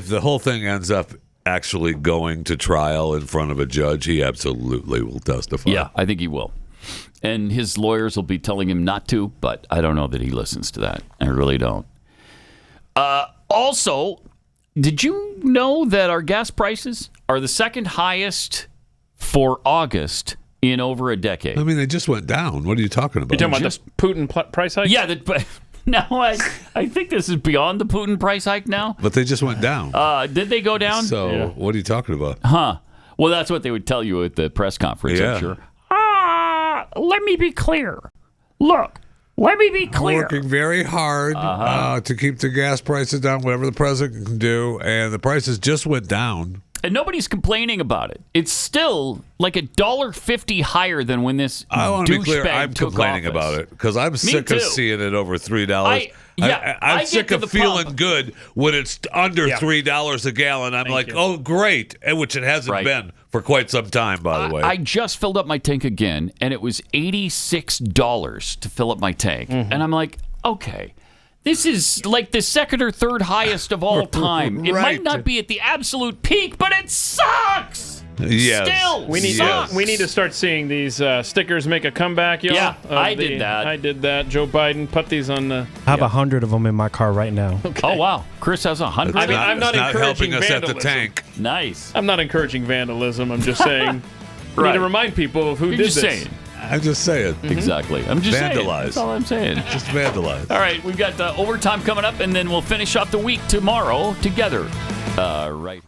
the whole thing ends up actually going to trial in front of a judge, he absolutely will testify. Yeah, I think he will. And his lawyers will be telling him not to, but I don't know that he listens to that. I really don't. Also, did you know that our gas prices are the second highest for August in over a decade. I mean, they just went down. What are you talking about? You're talking about the Putin price hike? Yeah, no, I think this is beyond the Putin price hike now. But they just went down. Did they go down? So what are you talking about? Huh. Well, that's what they would tell you at the press conference, I'm sure. Let me be clear. Look, let me be clear. Working very hard to keep the gas prices down, whatever the president can do, and the prices just went down. And nobody's complaining about it. It's still like $1.50 higher than when this I want to be clear. I'm took complaining office. about it because I'm sick of seeing it over $3. I'm sick of feeling good when it's under $3 a gallon. I'm oh, great, which it hasn't been for quite some time, by the way. I just filled up my tank again, and it was $86 to fill up my tank. Mm-hmm. And I'm like, okay. This is like the second or third highest of all time. It might not be at the absolute peak, but it sucks. Yes. Still, we need to start seeing these stickers make a comeback, y'all. Yeah, I did that. I did that. Joe Biden, put these on the... I have 100 of them in my car right now. Okay. Oh, wow. Chris has 100? I mean, I'm not encouraging helping us vandalism. at the tank. Nice. I'm not encouraging vandalism. I'm just saying we need to remind people of who did this. Saying. I'm just saying. Exactly. I'm just saying. Vandalize. That's all I'm saying. Just vandalize. All right, we've got overtime coming up, and then we'll finish off the week tomorrow together. Right.